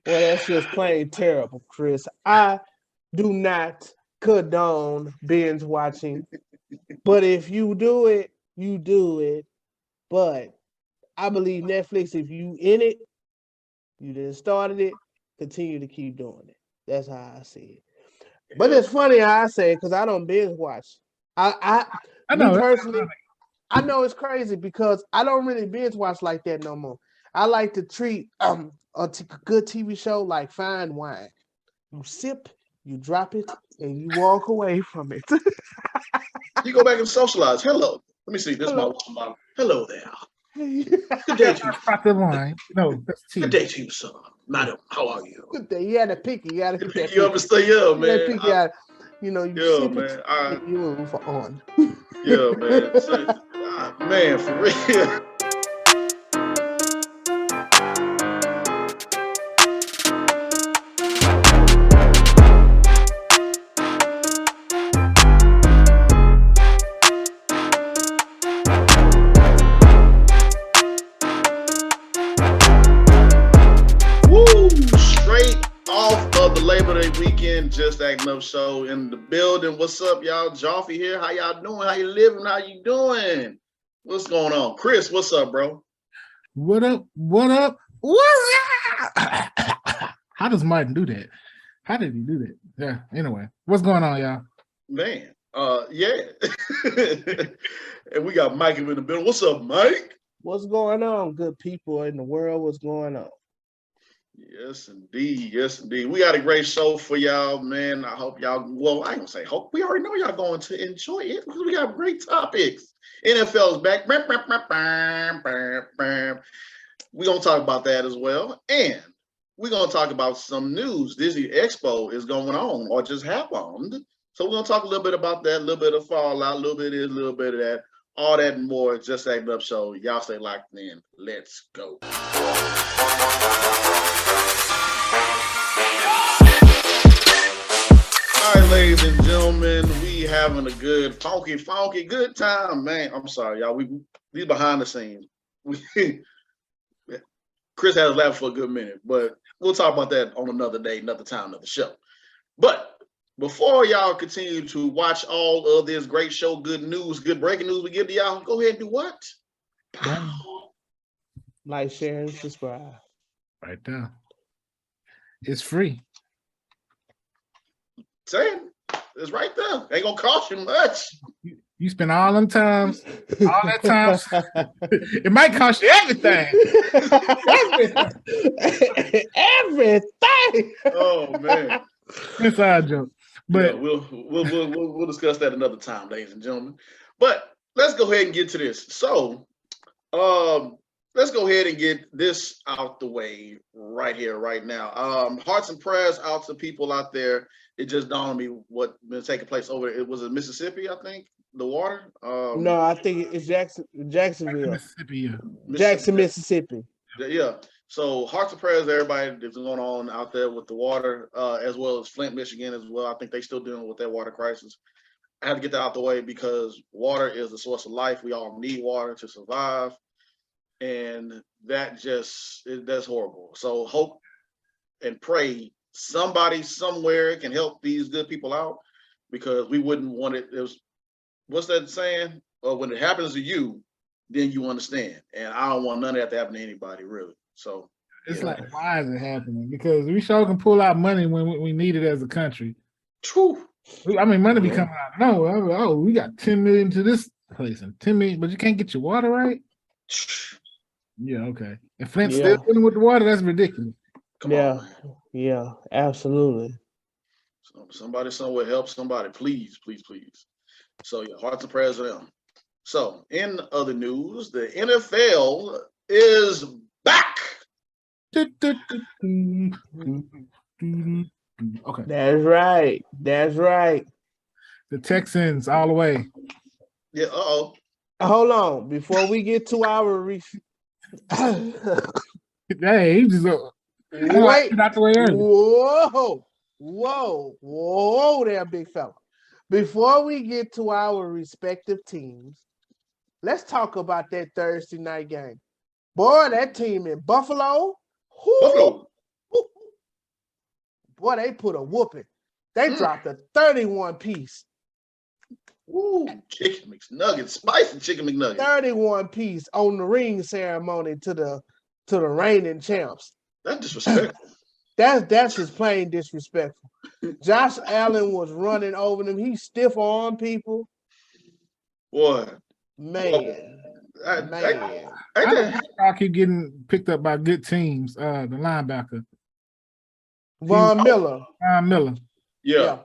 Well, that's just plain terrible, Chris. I do not condone binge watching, but if you do it, you do it. But I believe Netflix, if you in it, you didn't started it, continue to keep doing it. That's how I see it. But Hell, it's funny how I say it because I don't binge watch. I, I me know. personally, I know it's crazy because I don't really binge watch like that no more. I like to treat good TV show like fine wine. You sip, you drop it, and you walk away from it. you go back and socialize. Hello. Let me see. This is my Hello. water bottle. Hello there. Good day That's to you. not the line. No, that's tea. Good day to you, sir. Madam, how are you? Good day. You had to pick it. You got to pick that You picky. understand? Yeah, You got to man. pick it out. You know, you Yeah, sip it man. and you move on. Yeah, man. So, man, for real. Woo! Straight off of the Labor Day weekend, Just Acting Up show in the building. What's up, y'all? Joffy here. How y'all doing? How you living? How you doing? What's going on? Chris, what's up, bro? What up? What up? What's up? How does Martin do that? How did he do that? Yeah. Anyway, what's going on, y'all? Man, yeah. And we got Mike in the building. What's up, Mike? What's going on, good people in the world? What's going on? Yes, indeed. Yes, indeed. We got a great show for y'all, man. I hope y'all, well, I ain't gonna say hope. We already know y'all going to enjoy it because we got great topics. NFL's back. We're going to talk about that as well. And we're going to talk about some news. Disney Expo is going on or just happened. So we're going to talk a little bit about that, a little bit of fallout, a little bit of this, a little bit of that. All that and more. Just Acting Up show. Y'all stay locked in. Let's go. All right, ladies and gentlemen, we having a good, funky, good time, man. I'm sorry, y'all. These behind the scenes. Chris has laughed for a good minute, but we'll talk about that on another day, another time, another show. But before y'all continue to watch all of this great show, good news, good breaking news we give to y'all, go ahead and do what? Like, share, and subscribe. Right there. It's free. Saying it's right there. Ain't gonna cost you much. You spend all them times, all that time. It might cost you everything. Everything. Oh man. Inside joke. But yeah, we'll discuss that another time, ladies and gentlemen. But let's go ahead and get to this. So let's go ahead and get this out the way right here, right now. Hearts and prayers out to people out there. It just dawned on me what been taking place over there. It was in Mississippi, I think. The water. No, I think it's Jacksonville. Mississippi. Jackson, Mississippi. Yeah. So hearts and prayers to everybody that's going on out there with the water, as well as Flint, Michigan as well. I think they still dealing with that water crisis. I had to get that out the way because water is the source of life. We all need water to survive. And that's horrible. So hope and pray somebody somewhere can help these good people out because we wouldn't want it. What's that saying? When it happens to you, then you understand. And I don't want none of that to happen to anybody, really. So it's like, why is it happening? Because we sure can pull out money when we need it as a country. True. I mean, money be coming out. No, oh, we got 10 million to this place and 10 million, but you can't get your water right. Yeah, okay. And Flint's still dealing with the water. That's ridiculous. Come on. Yeah, absolutely. Somebody somewhere help somebody, please. So yeah, hearts and prayers to them. So in other news, the NFL is back. Okay. That's right. The Texans all the way. Yeah, Hold on. Before we get to our Hey, he just wait. Not the way early. Whoa there, big fella. Before we get to our respective teams, let's talk about that Thursday night game. Boy, that team in Buffalo. boy, they put a whooping. They dropped a 31 piece. Ooh, chicken McNuggets, spicy chicken McNuggets. 31 piece on the ring ceremony to the reigning champs. That's disrespectful. That's just plain disrespectful. Josh Allen was running over them. He stiff armed people. Boy, man. I keep getting picked up by good teams. The linebacker, Von Miller. Yeah.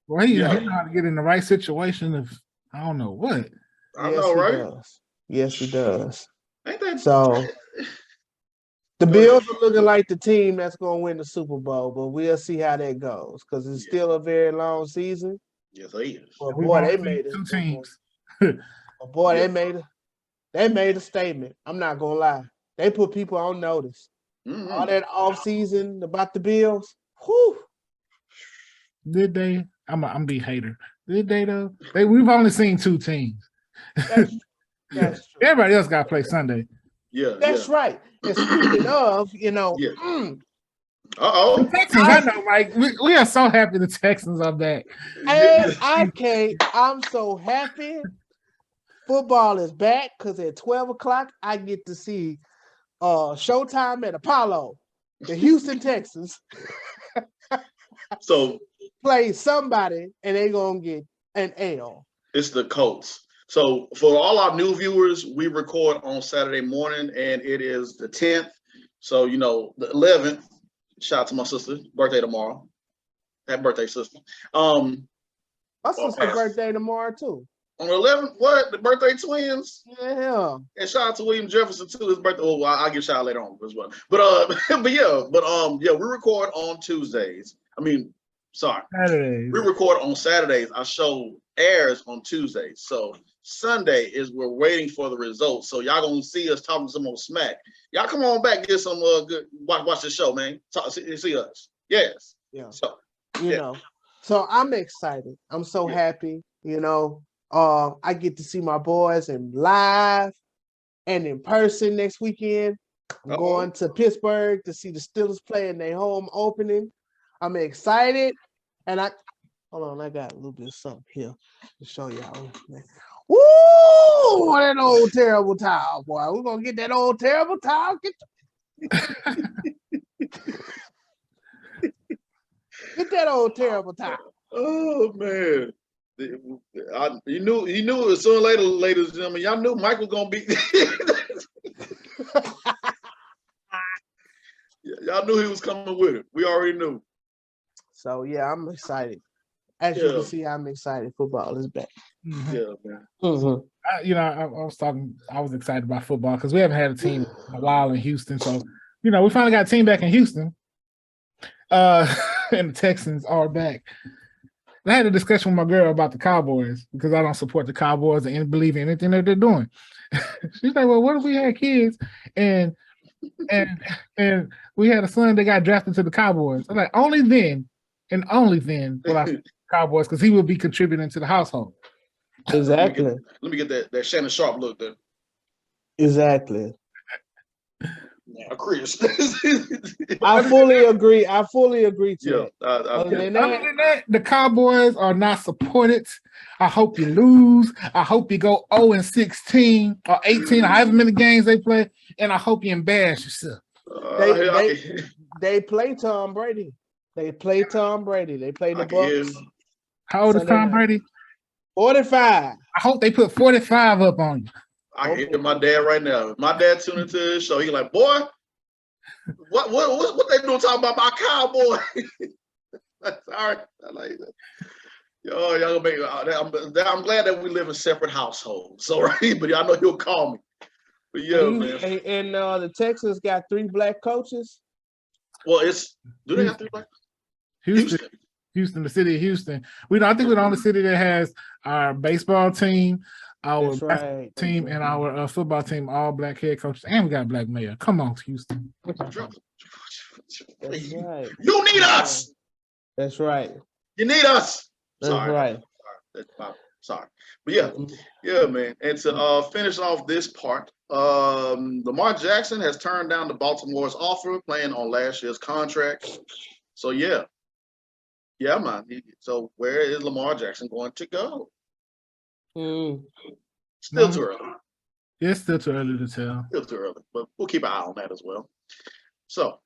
Well, he knows how to get in the right situation. If I don't know what. I know, right? Yes, he does. Ain't that so? The Bills are looking like the team that's going to win the Super Bowl, but we'll see how that goes because it's still a very long season. Yes, it is. But boy, they made it. Two teams. But boy, they made a statement. I'm not gonna lie. They put people on notice. Mm-hmm. All that off season about the Bills. Whew. Did they? I'm be hater. Did they though? We've only seen two teams. That's true. Everybody else got to play Sunday. Yeah, that's right. And speaking of, the Texans, I know, Mike. We are so happy the Texans are back. And I'm so happy football is back because at 12 o'clock I get to see Showtime at Apollo, the Houston Texans. So play somebody and they're gonna get an L. It's the Colts. So for all our new viewers, we record on Saturday morning and it is the 10th. So, the 11th, shout out to my sister, birthday tomorrow. Happy birthday, sister. My sister's birthday tomorrow too. On the 11th, what? The birthday twins? Yeah. And shout out to William Jefferson too. His birthday. Well, I'll give shout out later on as well. But we record on Tuesdays. Saturdays. We record on Saturdays. Our show airs on Tuesdays. So Sunday is we're waiting for the results. So y'all gonna see us talking some more smack. Y'all come on back, get some good watch the show, man. See us. Yes. Yeah. So So I'm excited. I'm so happy. I get to see my boys in live and in person next weekend. I'm going to Pittsburgh to see the Steelers play in their home opening. I'm excited. And hold on, I got a little bit of something here to show y'all. Woo! That old terrible towel, boy. We're gonna get that old terrible towel. Get that old terrible towel. Oh man. You knew it was sooner or later, ladies and gentlemen. Y'all knew Mike was gonna be. Y'all knew he was coming with it. We already knew. So yeah, I'm excited. As you can see, I'm excited. Football is back. Mm-hmm. Yeah, man. Mm-hmm. I was excited about football because we haven't had a team in a while in Houston. So, we finally got a team back in Houston. And the Texans are back. I had a discussion with my girl about the Cowboys because I don't support the Cowboys and believe in anything that they're doing. She's like, well, what if we had kids and we had a son that got drafted to the Cowboys? I'm like, only then will I support the Cowboys because he will be contributing to the household. Exactly. Let me get that Shannon Sharp look there. Exactly. Chris. I fully agree to that. Other than that, the Cowboys are not supported. I hope you lose. I hope you go 0-16 or 18, or however many games they play, and I hope you embarrass yourself. They play Tom Brady. They play the Bucs. How old is Tom Brady? 45. I hope they put 45 up on you. I can hear my dad right now. My dad tuned into this show. He like, boy, what they doing talking about my Cowboy? Sorry, I like that. Yo, y'all gonna make. I'm glad that we live in separate households. So right, but I know he'll call me. But yeah, man. And the Texans got 3 black coaches. Well, do they have 3 black? Houston, the city of Houston. I think we're the only city that has our baseball team, our basketball team, and our football team, all black head coaches, and we got a black mayor. Come on, Houston. That's right. You need us. That's right. You need us. That's right. Sorry. But yeah, man. And to finish off this part, Lamar Jackson has turned down the Baltimore's offer, playing on last year's contract. So yeah, Yeah, man. So where is Lamar Jackson going to go? Still too early. It's still too early to tell. Still too early, but we'll keep an eye on that as well. So,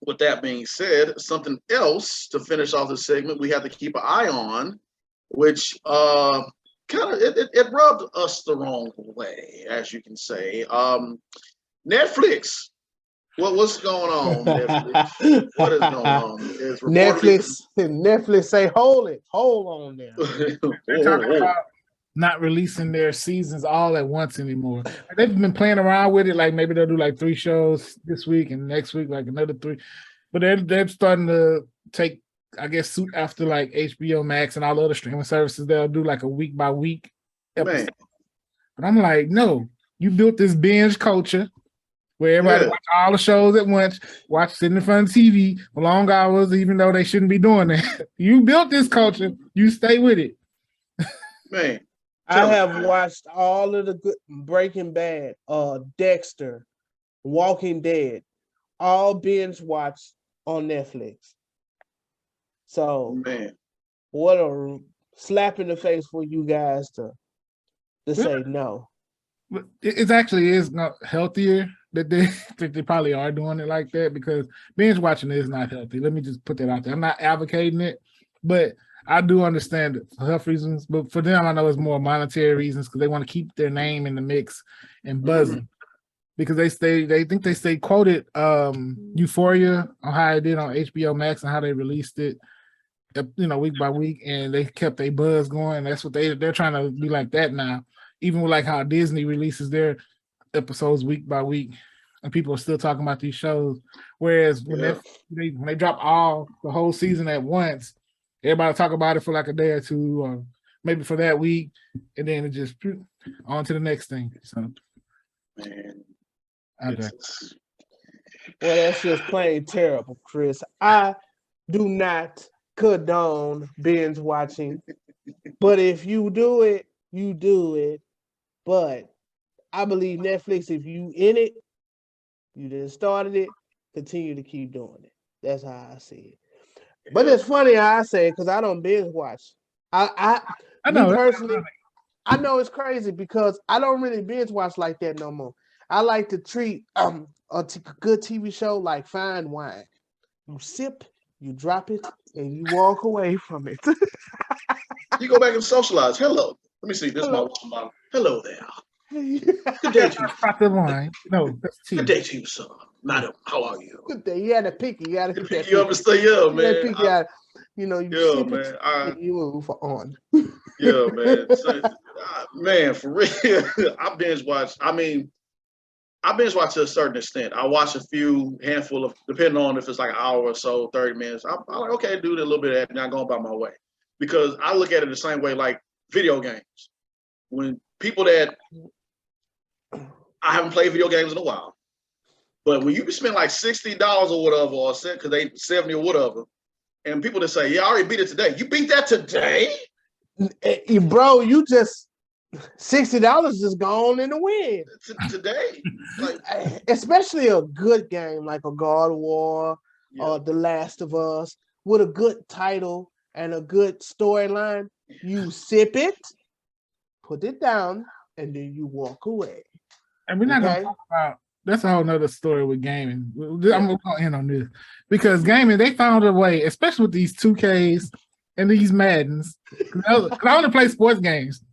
with that being said, something else to finish off the segment we have to keep an eye on, which kind of it rubbed us the wrong way, as you can say. Netflix. What's going on, Netflix? What is going on? Is Netflix say hold on there. They're talking about not releasing their seasons all at once anymore. They've been playing around with it, like maybe they'll do like 3 shows this week and next week like another 3. But they're starting to take, I guess, suit after like HBO Max and all the other streaming services. They'll do like a week by week episode. Man. But I'm like, no, you built this binge culture where everybody watch all the shows at once, sitting in front of TV for long hours, even though they shouldn't be doing that. You built this culture, you stay with it. Man. I have watched all of the good Breaking Bad, Dexter, Walking Dead, all binge watched on Netflix. So, man, what a slap in the face for you guys to say no. It actually is not healthier that they probably are doing it like that, because binge watching is not healthy. Let me just put that out there. I'm not advocating it, but I do understand it for health reasons. But for them, I know it's more monetary reasons, because they want to keep their name in the mix and buzzing. Because they think they stay quoted Euphoria on how it did on HBO Max and how they released it, week by week, and they kept a buzz going. That's what they're trying to be like that now. Even with like how Disney releases their episodes week by week, and people are still talking about these shows. Whereas when they drop the whole season at once, everybody talk about it for like a day or two, or maybe for that week, and then it just on to the next thing. So, man, well, that's just plain terrible, Chris. I do not condone binge watching, but if you do it, you do it. But I believe Netflix, if you in it, you just started it, continue to keep doing it. That's how I see it. But it's funny how I say it, because I don't binge watch. I know personally, I know it's crazy because I don't really binge watch like that no more. I like to treat a good TV show like fine wine. You sip, you drop it, and you walk away from it. You go back and socialize. Hello. Let me see. This is my water bottle. Hello there. Good day to you. Not the wine. No, that's tea. Good day to you, sir. Madam, how are you? Good day. You had to pick. You got to hit that. You understand? Yeah, man. You sip it, and you move on. Yeah, man. So, man, for real. I binge watch to a certain extent. I watch a handful of, depending on if it's like an hour or so, 30 minutes. I'm like, okay, do a little bit of that, and I'm going about my way. Because I look at it the same way, like video games. When people that, I haven't played video games in a while, but when you spend like $60 or whatever, or because they 70 or whatever, and people that say, yeah, I already beat it today. You beat that today? Bro, you just $60 just gone in the wind. Today. Like, especially a good game like a God of War or The Last of Us with a good title and a good storyline. You sip it, put it down, and then you walk away. And we're not going to talk about, that's a whole nother story with gaming. I'm going to end on this. Because gaming, they found a way, especially with these 2Ks and these Maddens. Because I only play sports games.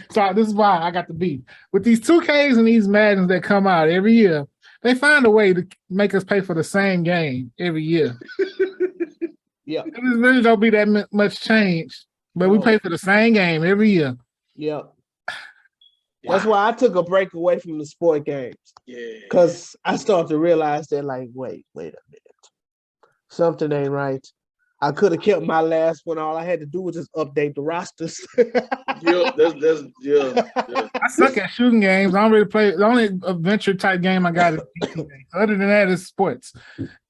So this is why I got the beat. With these 2Ks and these Maddens that come out every year, they find a way to make us pay for the same game every year. Yeah. It really don't be that much change, but we pay for the same game every year. Yeah. That's why I took a break away from the sport games. Yeah. Because I started to realize that, like, wait a minute. Something ain't right. I could have kept my last one. All I had to do was just update the rosters. I suck at shooting games. I don't really play. The only adventure type game I got is other than that is sports.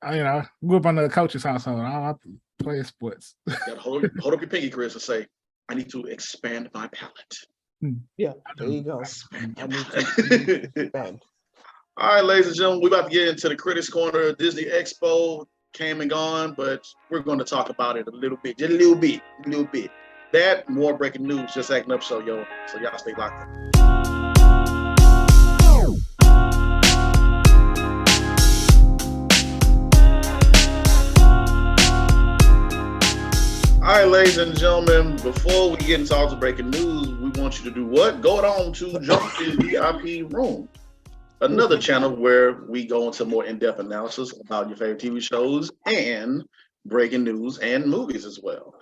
I grew up under a coach's household. I don't have to play sports. Hold up your pinky, Chris, and say, I need to expand my palette. Yeah, there you go. All right, ladies and gentlemen, we're about to get into the Critics Corner of Disney Expo came and gone, but we're going to talk about it a little bit, just a little bit. That more breaking news, Just Acting Up Show, yo. So y'all stay locked up. All right, ladies and gentlemen, before we get into all the breaking news, we want you to do what? Go on to Jump's VIP Room, another channel where we go into more in-depth analysis about your favorite TV shows and breaking news and movies as well.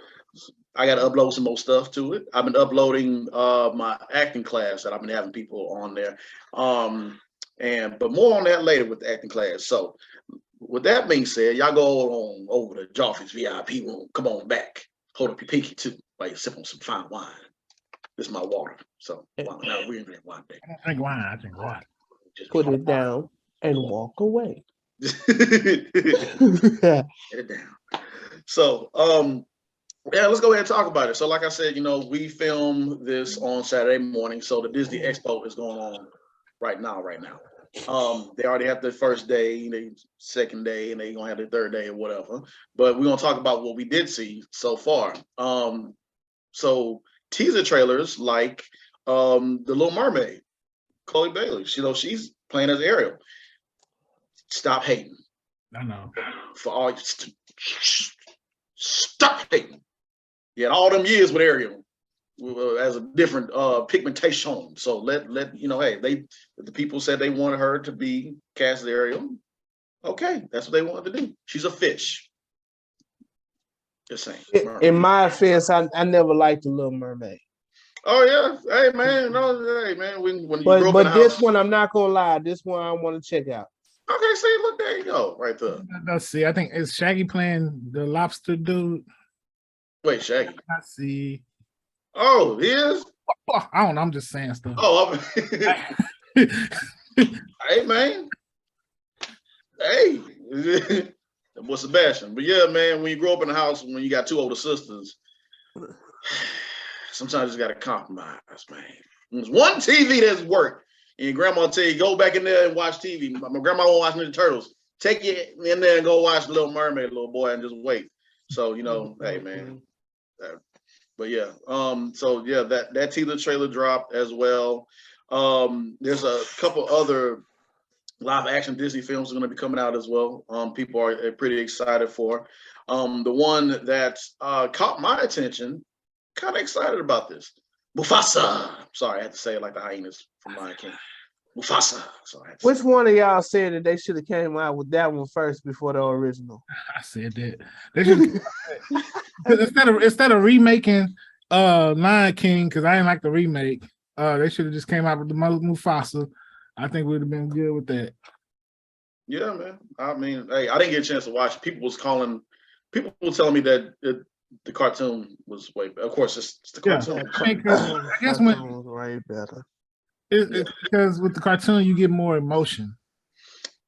I got to upload some more stuff to it. I've been uploading my acting class that I've been having people on there. But more on that later with the acting class. So with that being said, y'all go on over to Joffrey's VIP Room. Come on back. Hold up your pinky too while you sip on some fine wine. This is my water. So now we're in that wine day. I don't drink wine. I drink water. Just Put it down and walk away. Get it down. So let's go ahead and talk about it. So like I said, we filmed this on Saturday morning. So the Disney Expo is going on right now. They already have the first day, the second day, and they're gonna have the third day or whatever. But we're gonna talk about what we did see so far. So teaser trailers like The Little Mermaid, Chloe Bailey. She's playing as Ariel. Stop hating. I know. For all stop hating. Yeah, all them years with Ariel as a different pigmentation. So let hey, the people said they wanted her to be cast as Ariel. Okay, that's what they wanted to do. She's a fish. Just saying. In my offense, I never liked The Little Mermaid. Oh yeah, hey man, when you grew up in But the this house, one, I'm not gonna lie. This one I want to check out. Okay, see, look, there you go, right there. Let's see. I think is Shaggy playing the lobster dude. Wait, Shaggy. I see. Oh, he is? I don't know. I'm just saying stuff. Oh, hey, man. Hey. That was Sebastian. But yeah, man, when you grow up in the house, when you got two older sisters, sometimes you got to compromise, man. There's one TV that's worked, and your grandma tell you, go back in there and watch TV. My grandma won't watch Ninja Turtles. Take you in there and go watch The Little Mermaid, little boy, and just wait. So, hey, man. But yeah, so yeah, that teaser trailer dropped as well. There's a couple other live action Disney films are going to be coming out as well. People are pretty excited for. The one that caught my attention, kind of excited about this. Mufasa. Sorry, I had to say it like the hyenas from Lion King. Mufasa. Sorry. Which one of y'all said that they should have came out with that one first before the original? I said that. They should instead of remaking Lion King, because I didn't like the remake, they should have just came out with the Mufasa. I think we'd have been good with that. Yeah, man. I mean, hey, I didn't get a chance to watch. People were telling me that the cartoon was way better. Of course, it's the cartoon. Yeah, I guess when was way better. It's because with the cartoon you get more emotion.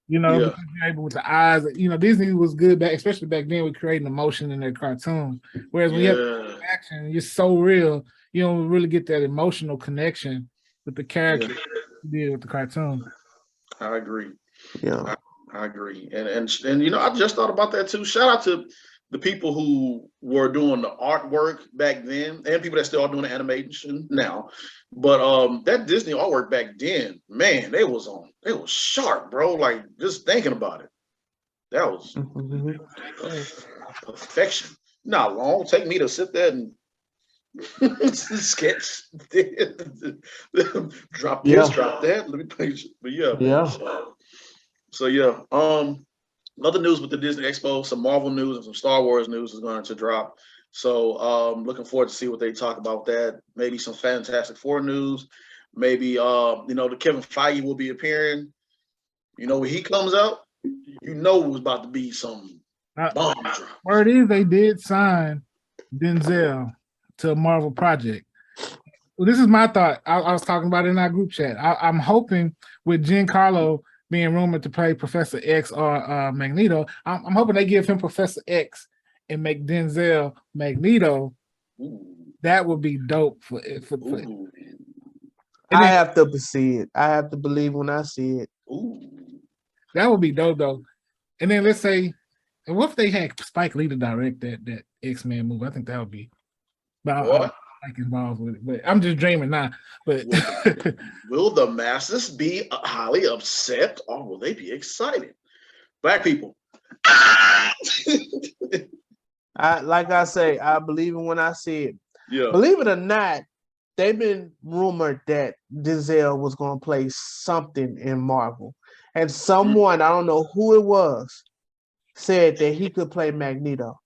Because you're able with the eyes. Disney was good back, especially back then, with creating emotion in their cartoon. Whereas when you have action, you're so real, you don't really get that emotional connection with the character you did with the cartoon. I agree. Yeah, I agree. And I just thought about that too. Shout out to the people who were doing the artwork back then, and people that still are doing the animation now. But that Disney artwork back then, man, they was sharp, bro. Like just thinking about it, that was perfection. Not long. Take me to sit there and sketch, drop this, drop that. Let me page it. But yeah. So yeah. Other news with the Disney Expo, some Marvel news and some Star Wars news is going to drop. So looking forward to see what they talk about that. Maybe some Fantastic Four news. Maybe the Kevin Feige will be appearing. When he comes out, it was about to be some bomb drop. Word is they did sign Denzel to a Marvel project. Well, this is my thought. I was talking about it in our group chat. I'm hoping with Giancarlo being rumored to play Professor X or Magneto, I'm hoping they give him Professor X and make Denzel Magneto. Ooh. That would be dope for I have to see it. I have to believe when I see it. Ooh. That would be dope though. And then let's say And what if they had Spike Lee to direct that X-Men movie? I think that would be. But I like involved with it. But I'm just dreaming now. But will the masses be highly upset, or will they be excited? Black people. Like I say, I believe it when I see it. Yeah. Believe it or not, they've been rumored that Denzel was going to play something in Marvel. And someone, I don't know who it was, said that he could play Magneto.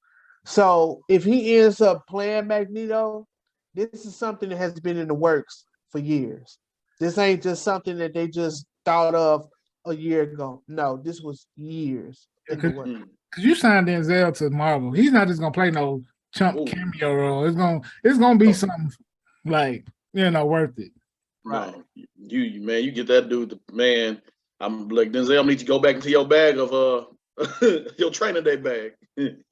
So if he ends up playing Magneto, this is something that has been in the works for years. This ain't just something that they just thought of a year ago. No, this was years in the works. Because you signed Denzel to Marvel. He's not just going to play no chump cameo role. It's gonna be something like, worth it. Right. No, you get that dude, man. I'm like, Denzel, I need to go back into your bag of your training day bag. And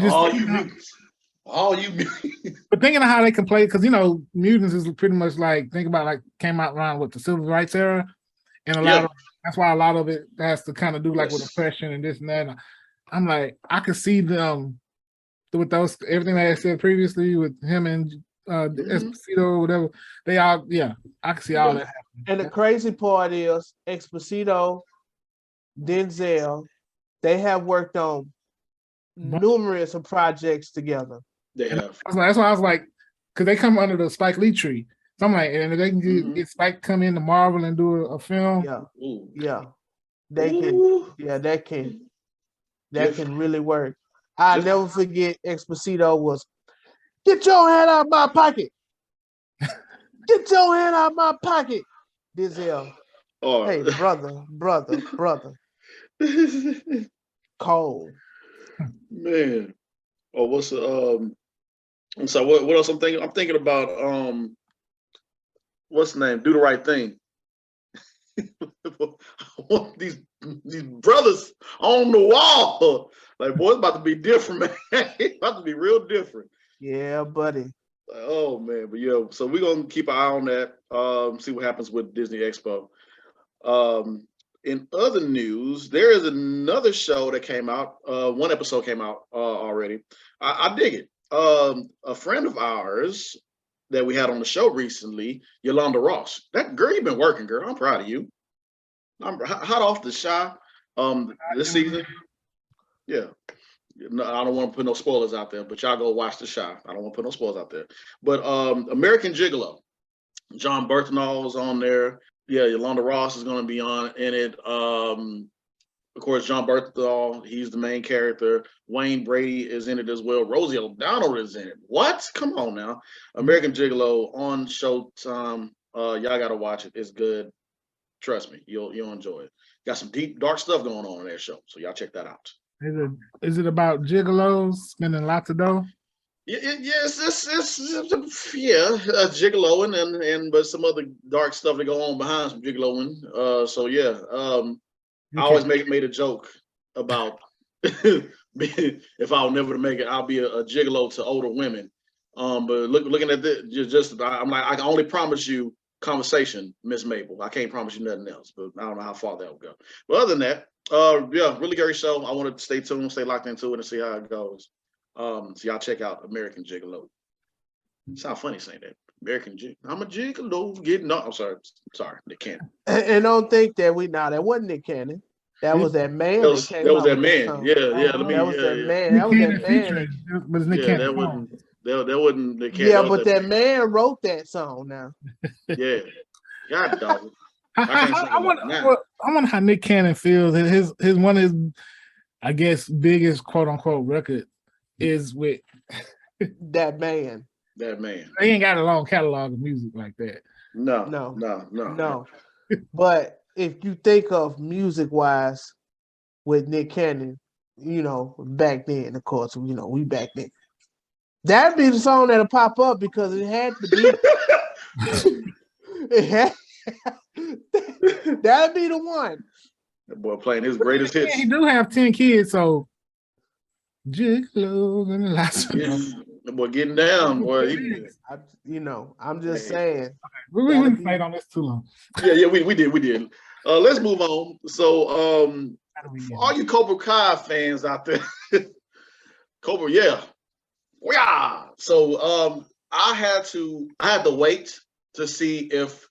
just all you mutants. But thinking of how they can play, because mutants is pretty much like, think about like came out around with the civil rights era, and that's why a lot of it has to kind of do like with oppression and this and that. I'm like, I could see them with those everything that I said previously with him and Esposito or whatever. They all, I can see all that happening. And the crazy part is Esposito, Denzel, they have worked on numerous of projects together. They have. That's why I was like, because they come under the Spike Lee tree. So I'm like, and if they can get Spike come into Marvel and do a film, they can. Yeah, that can really work. I never forget Esposito was, get your hand out of my pocket. Get your hand out of my pocket. Denzel. Oh. Hey, brother. Cold. Man. Oh, what's so what else I'm thinking? I'm thinking about what's the name? Do the Right Thing. these brothers on the wall. Like, boy, it's about to be different, man. It's about to be real different. Yeah, buddy. Oh man, but yeah, so we're gonna keep an eye on that. See what happens with Disney Expo. In other news, there is another show that came out. One episode came out already. I dig it. A friend of ours that we had on the show recently, Yolanda Ross. That girl, you've been working, girl. I'm proud of you. I'm hot off the shot. This season. Yeah. No, I don't want to put no spoilers out there, but y'all go watch the show. I don't want to put no spoilers out there. But American Gigolo, John Berthnall is on there. Yeah, Yolanda Ross is going to be in it. Of course, John Berthnall, he's the main character. Wayne Brady is in it as well. Rosie O'Donnell is in it. What? Come on now. American Gigolo on Showtime. Y'all got to watch it. It's good. Trust me, you'll enjoy it. Got some deep, dark stuff going on in that show, so y'all check that out. Is it about gigolos spending lots of dough? Yes, it's gigoloing and but some other dark stuff that go on behind some gigoloing. So yeah, I always made a joke about if I were never to make it, I'll be a gigolo to older women. But looking at this, I'm like, I can only promise you conversation, Miss Mabel. I can't promise you nothing else, but I don't know how far that will go. But other than that, really great show. I want to stay tuned, stay locked into it, and see how it goes. So y'all check out American Gigolo. Sound funny saying that. American Gigolo. I'm a gigolo getting no. I'm sorry, Nick Cannon. And don't think that that wasn't Nick Cannon. That was that man. That was that man. Yeah. That was that man. That was that man. But Nick Cannon. That wasn't Nick Cannon. Yeah, but that man wrote that song now. Yeah. God dog. I wonder how Nick Cannon feels. His one of his, I guess, biggest quote unquote record is with that man. That man. He ain't got a long catalog of music like that. No. But if you think of music wise with Nick Cannon, back then, of course, we back then. That'd be the song that'll pop up because it had to be. That'd be the one. That boy playing his greatest hits. He do have 10 kids, so gigolos and the last one. The boy getting down, boy. I'm just saying. We didn't fight on this too long. Yeah, we did. Let's move on. So For all you Cobra Kai fans out there, Cobra, yeah. So I had to wait to see if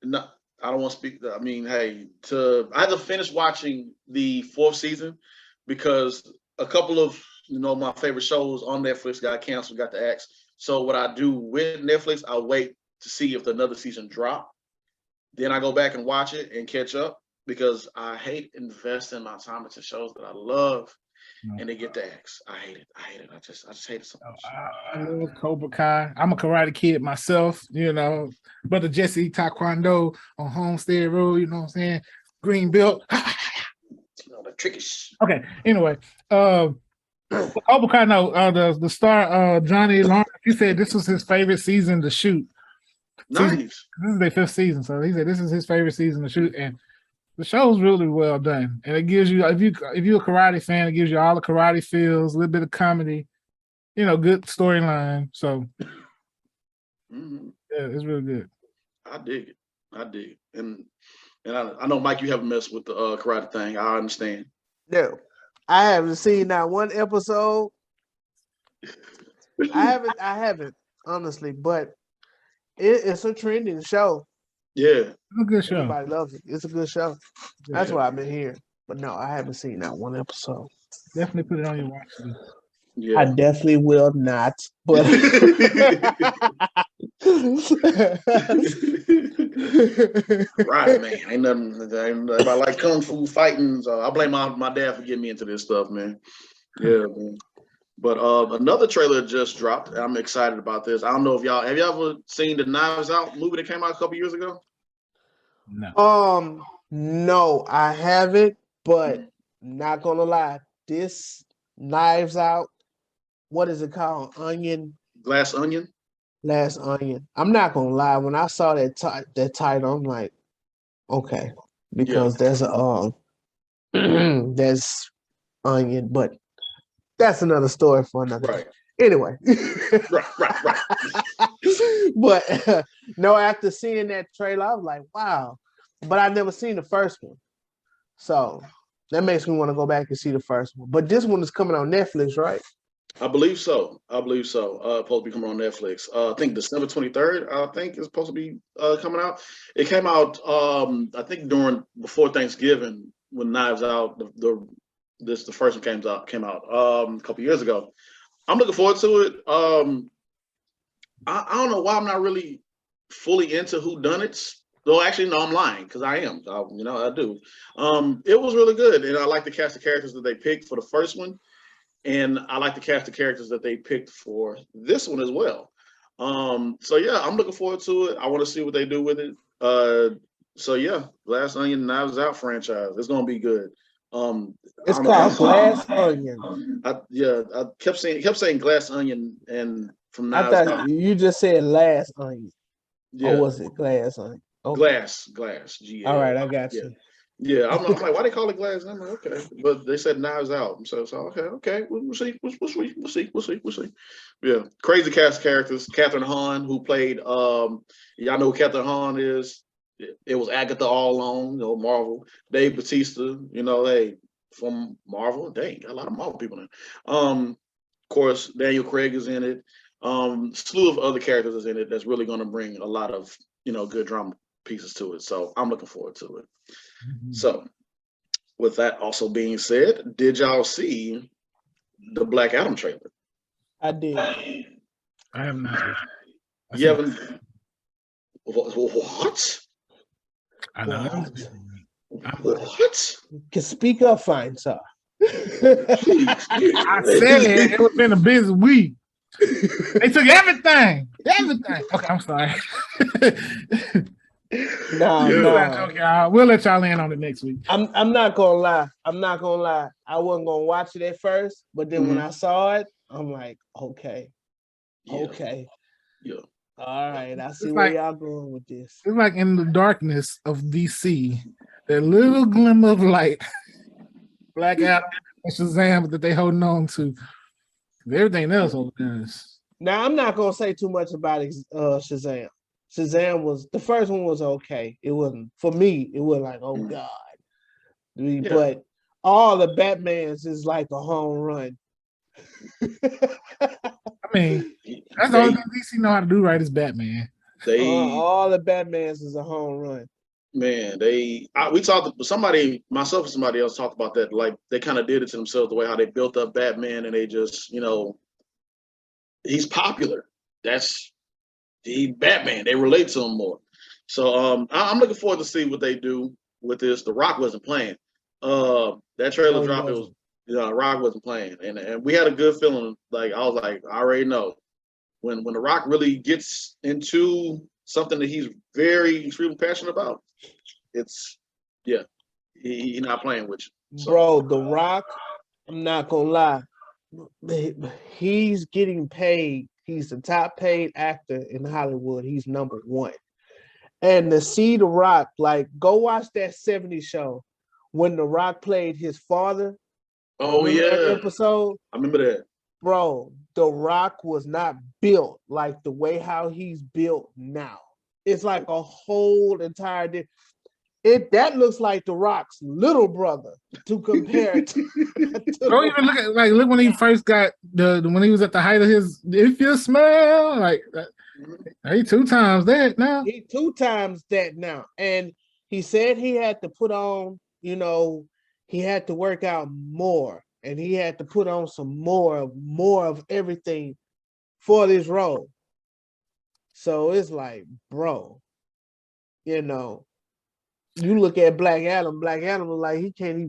no, I don't want to speak. I mean, hey, I had to finish watching the 4th season because a couple of my favorite shows on Netflix got canceled, got the X. So what I do with Netflix, I wait to see if another season drop. Then I go back and watch it and catch up because I hate investing my time into shows that I love and they get the X. I hate it. I just hate it so much. I love Cobra Kai. I'm a karate kid myself, Brother Jesse Taekwondo on Homestead Road, you know what I'm saying? Green belt. The trickish. Okay, anyway. Cobra Kai, no, the star Johnny Lawrence, he said this was his favorite season to shoot. Nice. This is their 5th season, so he said this is his favorite season to shoot, and the show's really well done. And it gives you, if you're a karate fan, it gives you all the karate feels, a little bit of comedy, good storyline. So yeah, it's really good. I dig it. And I know, Mike, you haven't messed with the karate thing. I understand. No, I haven't seen that one episode. I haven't honestly, but it's a trending show. Yeah, it's a good show. Everybody loves it. It's a good show. That's what I've been hearing. But no, I haven't seen that one episode. Definitely put it on your watch list. Yeah. I definitely will not. But right, man. Ain't nothing. I like kung fu fighting. So I blame my dad for getting me into this stuff, man. Yeah, man. But another trailer just dropped. I'm excited about this. I don't know if y'all have ever seen the Knives Out movie that came out a couple years ago? No. No, I haven't, but not gonna lie. This Knives Out, what is it called? Glass Onion? Glass Onion. I'm not gonna lie. When I saw that title, I'm like, okay. Because there's there's onion, but that's another story for another day. Anyway. right. But no, after seeing that trailer, I was like, wow. But I've never seen the first one. So that makes me want to go back and see the first one. But this one is coming on Netflix, right? I believe so. Supposed to be coming on Netflix. I think December 23rd, I think is supposed to be coming out. It came out, I think before Thanksgiving when Knives Out, the first one came out a couple years ago. I'm looking forward to it. I don't know why I'm not really fully into whodunits. Though actually, no, I'm lying because I am. I do. It was really good, and I like the cast of characters that they picked for the first one, and I like the cast of characters that they picked for this one as well. So yeah, I'm looking forward to it. I want to see what they do with it. So yeah, Glass Onion, Knives Out franchise. It's gonna be good. It's called Glass Onion. I kept saying Glass Onion, and from now I thought you just said Last Onion. Yeah. Or was it Glass Onion? Okay. Glass. G-A-L. All right, I got you. Yeah, I'm like, why they call it Glass? I'm like, okay, but they said Knives Out, so okay, we'll see. Yeah, crazy cast of characters. Catherine Hahn, who played, y'all know who Catherine Hahn is. It was Agatha all along, Marvel. Dave Bautista, from Marvel. Dang, got a lot of Marvel people in it. Of course, Daniel Craig is in it. Slew of other characters is in it. That's really going to bring a lot of good drama pieces to it. So I'm looking forward to it. Mm-hmm. So, with that also being said, did y'all see the Black Adam trailer? I did. I have not. You haven't? What? I know. What? Can speak up, fine, sir. I said it was been a busy week. They took everything. Okay, I'm sorry. No. We'll let y'all in on it next week. I'm not gonna lie. I wasn't gonna watch it at first, but then when I saw it, I'm like, okay. Yeah. All right, I see where y'all going with this. It's like in the darkness of DC, that little glimmer of light, Black Adam and Shazam that they holding on to. Everything else over there. Now I'm not gonna say too much about Shazam. Shazam was the first one was okay. It wasn't for me. It was like, oh God. But all the Batmans is like a home run. I mean, that's the only thing DC know how to do right is Batman. All the Batmans is a home run. Man, we talked, somebody, myself and somebody else talked about that. Like they kind of did it to themselves, the way how they built up Batman, and they just, he's popular. He Batman. They relate to him more. So I'm looking forward to see what they do with this. The Rock wasn't playing. That trailer drop, it was Rock wasn't playing, and we had a good feeling. Like I was like, I already know when The Rock really gets into something that he's very extremely passionate about. It's he's not playing with you. So. Bro, The Rock, I'm not gonna lie, he's getting paid. He's the top paid actor in Hollywood. He's number one. And to see The Rock, like, go watch that '70s show when The Rock played his father. Oh yeah, episode. I remember that. Bro, The Rock was not built like the way how he's built now. It's like a whole entire that looks like The Rock's little brother to compare to. Don't even look when he first got when he was at the height of his. If you smell like that, he 2 times that now. He 2 times that now, and he said he had to put on. He had to work out more, and he had to put on some more of everything for this role. So it's like, bro, you look at Black Adam. Black Adam was like he can't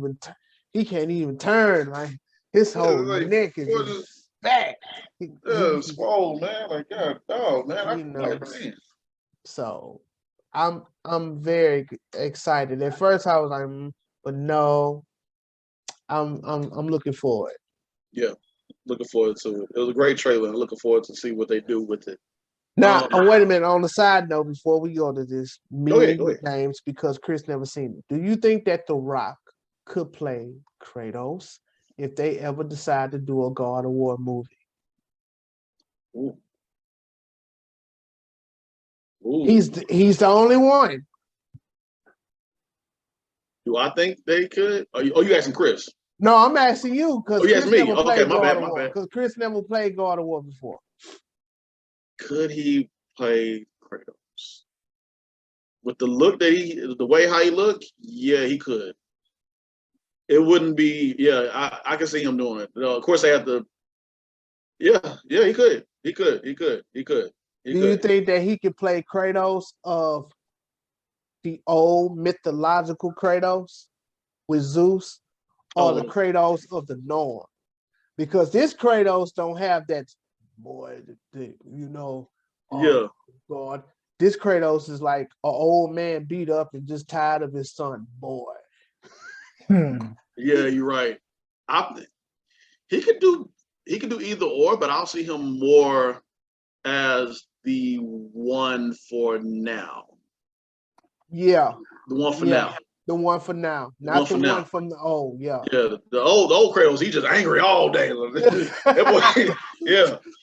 even turn. Like his whole neck is just back. Swole, man. Like God, oh man. So I'm very excited. At first I was like, but no, I'm looking forward. Yeah, looking forward to it. It was a great trailer, and looking forward to see what they do with it. Now, wait a minute. On the side note, before we go to this go ahead. games, because Chris never seen it, do you think that The Rock could play Kratos if they ever decide to do a God of War movie? Ooh. He's the only one. Do I think they could? You asking Chris? No, I'm asking you because Chris never played God of War. Because Chris never played God of War before. Could he play Kratos? With the look that the way how he looked, yeah, he could. It wouldn't be, I can see him doing it. Of course, they have to. Yeah, he could. He could. Do you think that he could play Kratos of the old mythological Kratos with Zeus, or the Kratos of the Norm? Because this Kratos don't have that, boy, God. This Kratos is like an old man beat up and just tired of his son, boy. Yeah, you're right. He could do either or, but I'll see him more as the one for now. Yeah. The one for now. The one for now. Not the one from the old, Yeah, the old Kratos, he's just angry all day. That boy,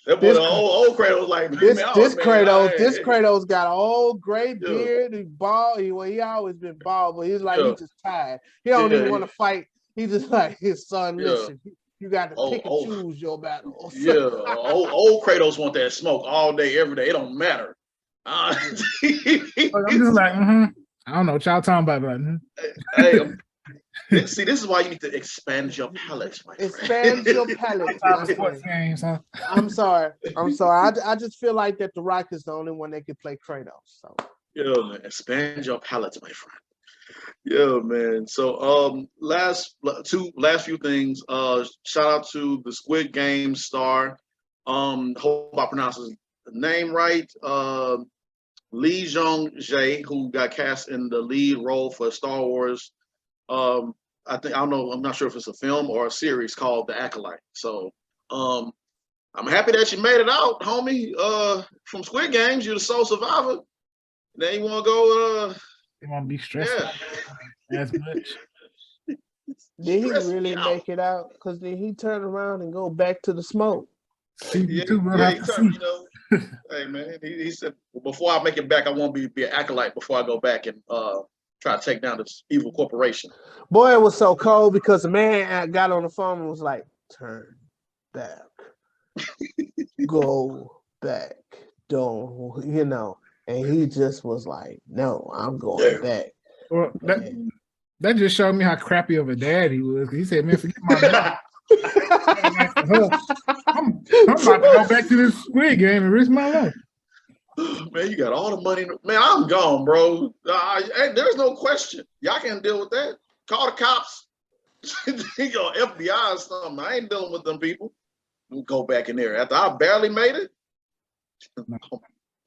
the old Kratos like this Kratos got an old gray beard, he's bald. He always been bald, but he's like he's just tired. He don't even want to fight. He's just like his son, listen, you got to pick and choose your battles. Old Kratos want that smoke all day, every day. It don't matter. I'm just like, I don't know what y'all talking about. Hey, see, this is why you need to expand your palate, my friend. Expand your palate. Games, huh? I'm sorry. I just feel like that The Rock is the only one that can play Kratos. So yeah, man, expand your palate, my friend. Yeah, man. So last few things. Shout out to the Squid Game star. Hope I pronounce his name right. Lee Jong-jae, who got cast in the lead role for Star Wars. I'm not sure if it's a film or a series called The Acolyte. So I'm happy that you made it out, homie. From Squid Games, you're the sole survivor. Now you want to go you want to be stressed as much. Did he really make it out? Because then he turned around and go back to the smoke. He turned, hey man, he said, before I make it back, I want to be an acolyte before I go back and try to take down this evil corporation. Boy, it was so cold because the man got on the phone and was like, "Turn back, go back, don't," and he just was like, "No, I'm going back." Well, that just showed me how crappy of a dad he was. He said, "Man, forget my mom. I'm about to go back to this Squid Game and risk my life." Man, you got all the money. Man, I'm gone, bro. There's no question. Y'all can't deal with that. Call the cops. FBI or something. I ain't dealing with them people. We'll go back in there. After I barely made it.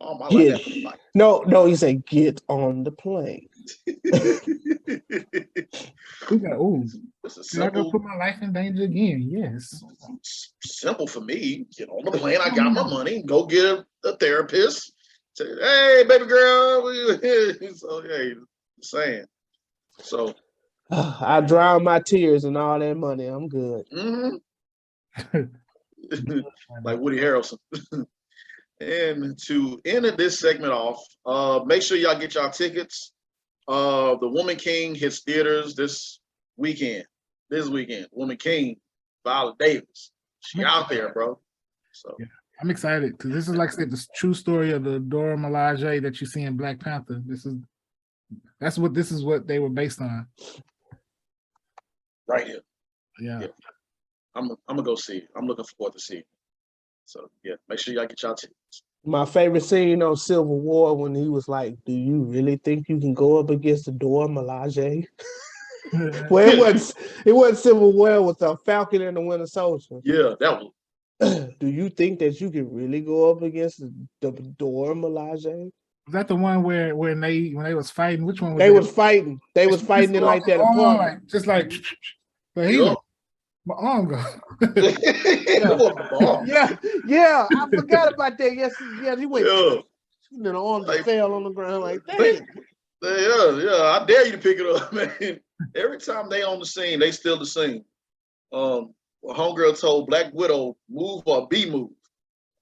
Oh, my life. No, he said, "Get on the plane." Should I go put my life in danger again? Yes. Simple for me. Get on the plane. I got my money. Go get a therapist. Say, "Hey, baby girl." So, hey, saying. So. I drown my tears and all that money. I'm good. Like Woody Harrelson. And to end this segment off, make sure y'all get y'all tickets. The Woman King hits theaters this weekend. Woman King, Viola Davis. She out there, bro. So yeah, I'm excited because this is, like I said, the true story of the Dora Milaje that you see in Black Panther. This is what they were based on. Right here. Yeah. I'm gonna go see it. I'm looking forward to see it. So yeah, make sure y'all get y'all tickets. My favorite scene on Civil War when he was like, "Do you really think you can go up against the Dora Milaje?" Well, it wasn't Civil War, it was the Falcon and the Winter Soldier. Yeah, that was. Do you think that you can really go up against the Dora Milaje? Was that the one where when they was fighting? Which one was they was fighting? They was fighting in like that apartment. Like, just like, but he like, my arm go. yeah. I forgot about that. Yes, he went. The arm just fell on the ground like that. Yeah. I dare you to pick it up, man. Every time they on the scene, they still the scene. Homegirl told Black Widow, "Move or be moved."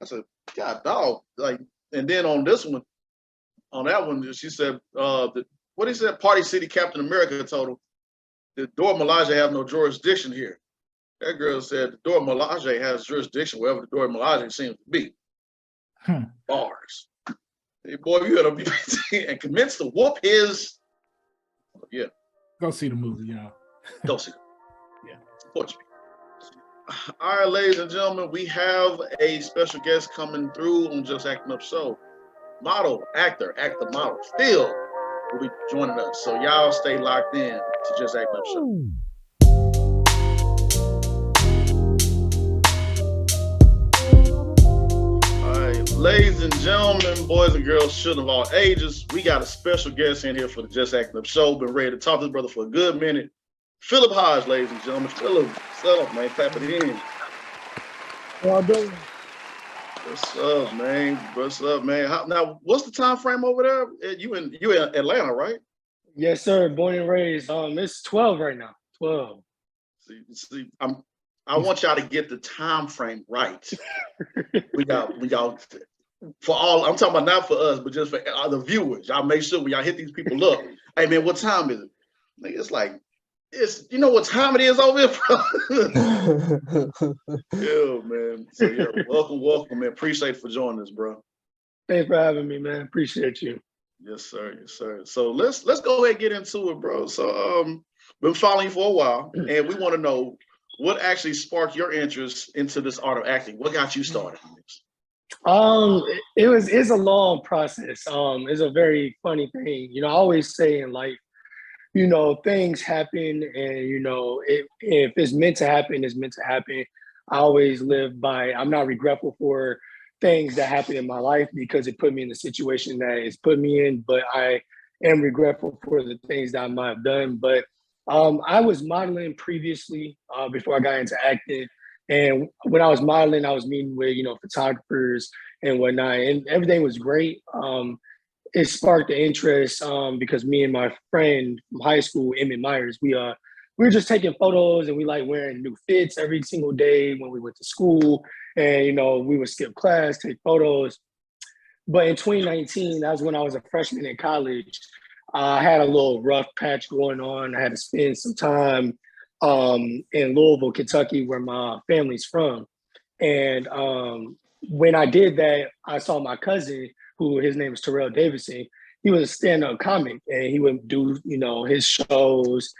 I said, "God, dog!" Like, and then on this one, on that one, she said, "What he said?" Party City Captain America told him, "The Dora Milaje have no jurisdiction here." That girl said, "The Dora Milaje has jurisdiction wherever the Dora Milaje seems to be." Bars. Hey, boy, you gotta be and convinced to whoop his. Yeah. Go see the movie, y'all. Go see it. Yeah. Support you. All right, ladies and gentlemen, we have a special guest coming through on Just Acting Up Show. Actor, model, Phil will be joining us. So y'all stay locked in to Just Acting Up Show. All right, ladies and gentlemen, boys and girls, children of all ages, we got a special guest in here for the Just Acting Up Show. Been ready to talk to this brother for a good minute. Phillip Hodge, ladies and gentlemen. Phillip, what's up, man? Clap it in. Y'all doing? What's up, man? Now, what's the time frame over there? You in Atlanta, right? Yes, sir. Born and raised. It's 12 right now. 12. See, I want y'all to get the time frame right. we y'all for all. I'm talking about not for us, but just for the viewers. Y'all make sure when y'all hit these people up. Hey, man, what time is it? It's like. You know what time it is over here, bro? Yeah, man. So yeah, welcome, man. Appreciate for joining us, bro. Thanks for having me, man. Appreciate you. Yes, sir. So let's go ahead and get into it, bro. So been following you for a while, and we want to know what actually sparked your interest into this art of acting. What got you started in this? It's a long process. It's a very funny thing. I always say in life, things happen, and if it's meant to happen, it's meant to happen. I always live by, I'm not regretful for things that happen in my life because it put me in the situation that it's put me in, but I am regretful for the things that I might have done. But I was modeling previously before I got into acting. And when I was modeling, I was meeting with, photographers and whatnot, and everything was great. It sparked the interest because me and my friend from high school, Emmett Myers, we were just taking photos, and we like wearing new fits every single day when we went to school. And, we would skip class, take photos. But in 2019, that was when I was a freshman in college. I had a little rough patch going on. I had to spend some time in Louisville, Kentucky, where my family's from. And when I did that, I saw my cousin, who his name is Terrell Davidson. He was a stand-up comic, and he would do, his shows,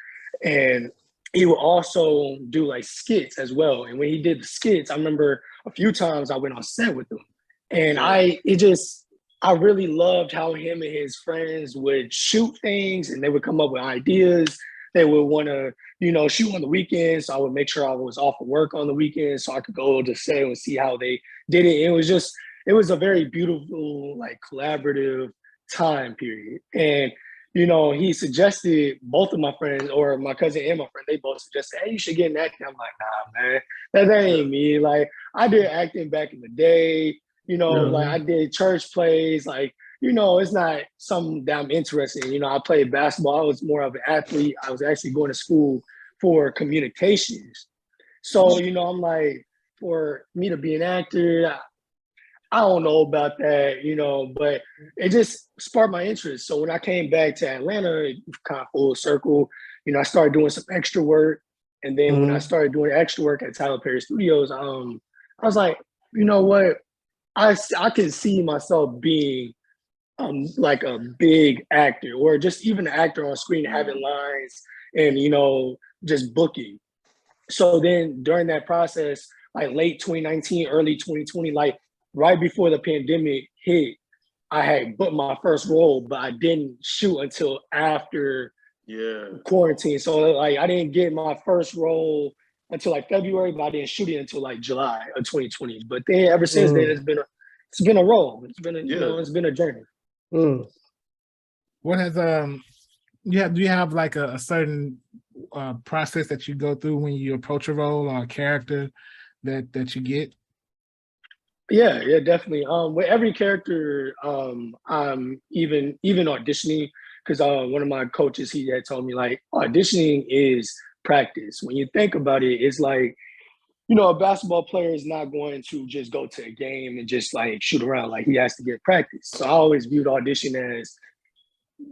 and he would also do like skits as well. And when he did the skits, I remember a few times I went on set with him, and I really loved how him and his friends would shoot things, and they would come up with ideas. They would want to, shoot on the weekends. So I would make sure I was off of work on the weekends so I could go to set and see how they did it. It was a very beautiful, like, collaborative time period. And, he suggested, both of my friends, or my cousin and my friend, they both suggested, hey, you should get in acting. I'm like, nah, man, that ain't me. Like, I did acting back in the day, like I did church plays, like, it's not something that I'm interested in. I played basketball. I was more of an athlete. I was actually going to school for communications. So, I'm like, for me to be an actor, I don't know about that, but it just sparked my interest. So when I came back to Atlanta, kind of full circle, I started doing some extra work. And then when I started doing extra work at Tyler Perry Studios, I was like, you know what? I can see myself being like a big actor, or just even an actor on screen, having lines and, just booking. So then during that process, like late 2019, early 2020, like right before the pandemic hit, I had booked my first role, but I didn't shoot until after quarantine. So like I didn't get my first role until like February, but I didn't shoot it until like July of 2020. But then ever since then, it's been a role. It's been it's been a journey. What has do you have like a certain process that you go through when you approach a role or a character that you get? Yeah, definitely. With every character, I'm even auditioning, because one of my coaches, he had told me, like, auditioning is practice. When you think about it, it's like, a basketball player is not going to just go to a game and just like shoot around. Like, he has to get practice. So I always viewed audition as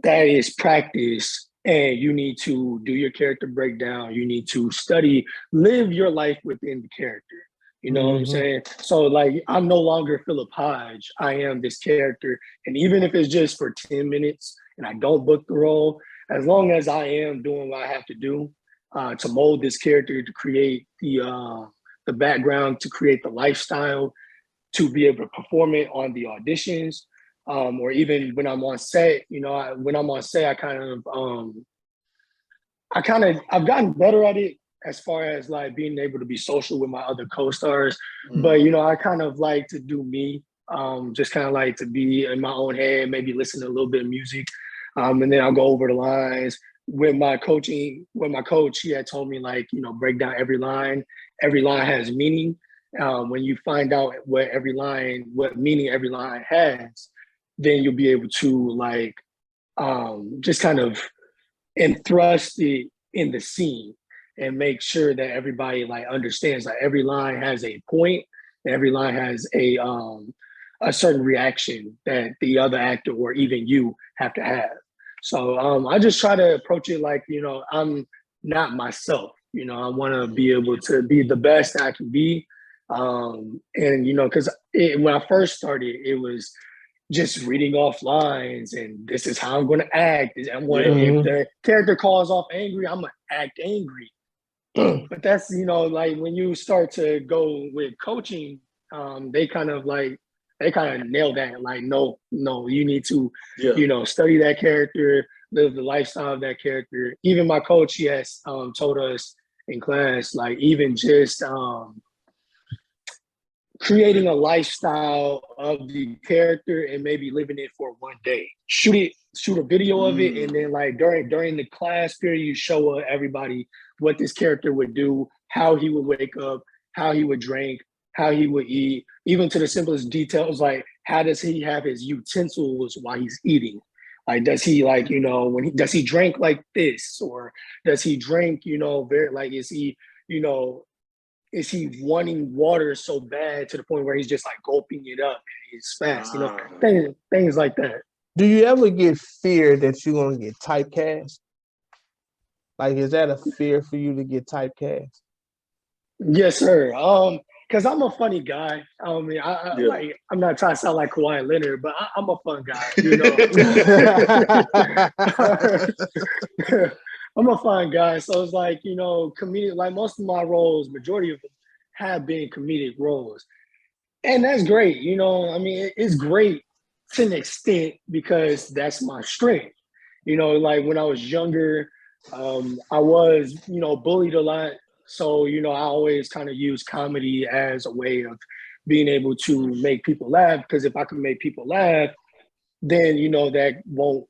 that is practice, and you need to do your character breakdown. You need to study, live your life within the character. You know what I'm saying? So like, I'm no longer Phillip Hodge. I am this character. And even if it's just for 10 minutes and I don't book the role, as long as I am doing what I have to do to mold this character, to create the background, to create the lifestyle, to be able to perform it on the auditions, or even when I'm on set, when I'm on set, I've gotten better at it as far as like being able to be social with my other co-stars. But, I kind of like to do me, just kind of like to be in my own head, maybe listen to a little bit of music. And then I'll go over the lines. With my coach, he had told me, like, break down every line. Every line has meaning. When you find out what meaning every line has, then you'll be able to like just kind of thrust it in the scene and make sure that everybody like understands that every line has a point, and every line has a certain reaction that the other actor or even you have to have. So I just try to approach it like, I'm not myself. I want to be able to be the best I can be. And, because when I first started, it was just reading off lines, and this is how I'm going to act. If the character calls off angry, I'm going to act angry. But that's, like when you start to go with coaching, they kind of nail that. Like, no, you need to, study that character, live the lifestyle of that character. Even my coach, he has told us in class, like, even just creating a lifestyle of the character and maybe living it for one day. Shoot a video of it, and then like during the class period, you show everybody what this character would do, how he would wake up, how he would drink, how he would eat, even to the simplest details, like how does he have his utensils while he's eating? Like, does he does he drink like this, or does he drink, very like, is he wanting water so bad to the point where he's just like gulping it up and he's fast, things like that. Do you ever get fear that you're gonna get typecast? Like, is that a fear for you to get typecast? Yes, sir. Because I'm a funny guy. I mean, like I'm not trying to sound like Kawhi Leonard, but I'm a fun guy, you know. I'm a fun guy, so it's like, you know, comedic. Like most of my roles, majority of them have been comedic roles, and that's great. You know, I mean, it's great to an extent because that's my strength. You know, like when I was younger, I was, you know, bullied a lot. So, you know, I always kind of use comedy as a way of being able to make people laugh. Because if I can make people laugh, then, you know, that won't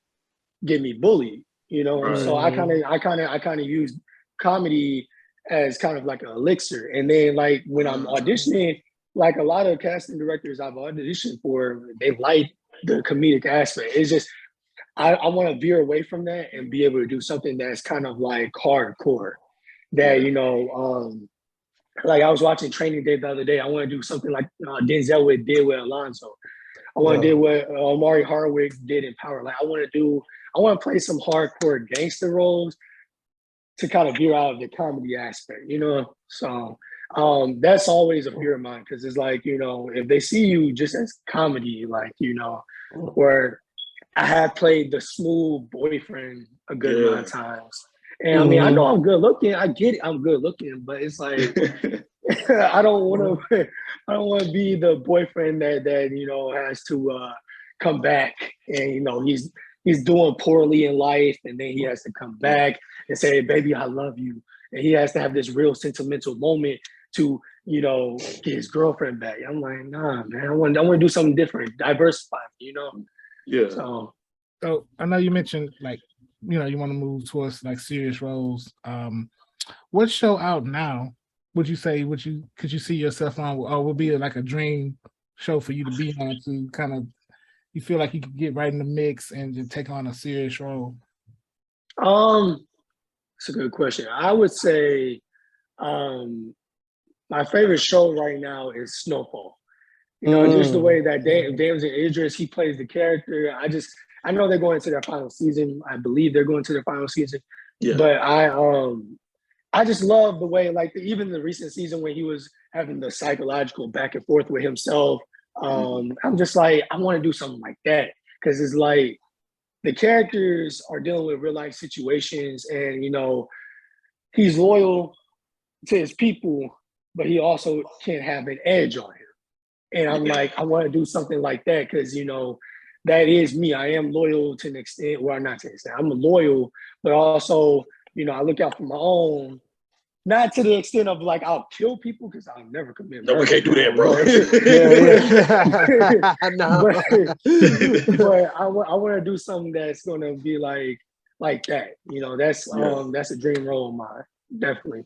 get me bullied, you know. Right. So I kind of use comedy as kind of like an elixir. And then like when I'm auditioning, like a lot of casting directors I've auditioned for, they like the comedic aspect. It's just I want to veer away from that and be able to do something that's kind of like hardcore. That, you know, like I was watching Training Day the other day. I want to do something like Denzel did with Alonzo. I want to do what Omari Hardwick did in Power. Like I want to play some hardcore gangster roles to kind of veer out of the comedy aspect, you know? So that's always a fear of mine because it's like, you know, if they see you just as comedy, like, you know, where I have played the smooth boyfriend a good amount of times. And I mean, I know I'm good looking. I get it. I'm good looking, but it's like I don't want to be the boyfriend that you know has to come back and you know he's doing poorly in life, and then he has to come back and say, "Baby, I love you," and he has to have this real sentimental moment to, you know, get his girlfriend back. I'm like, nah, man. I want to do something different, diversify, you know. Yeah. So I know you mentioned like, you know, you want to move towards like serious roles. What show out now would you say could you see yourself on, or would be like a dream show for you to be on to kind of you feel like you could get right in the mix and just take on a serious role? It's a good question. I would say my favorite show right now is Snowfall. You know, just the way that Damson Idris, he plays the character. I know they're going into their final season. I believe they're going to their final season. Yeah. But I just love the way, like even the recent season when he was having the psychological back and forth with himself. I'm just like, I want to do something like that because it's like the characters are dealing with real life situations, and you know, he's loyal to his people, but he also can have an edge on him. And I'm like, I want to do something like that because, you know, that is me. I am loyal to an extent. Well, not to an extent. I'm loyal, but also, you know, I look out for my own. Not to the extent of like I'll kill people because I'll never commit murder. No, we can't do that, bro. But I want to do something that's going to be like that. You know, that's a dream role of mine. Definitely.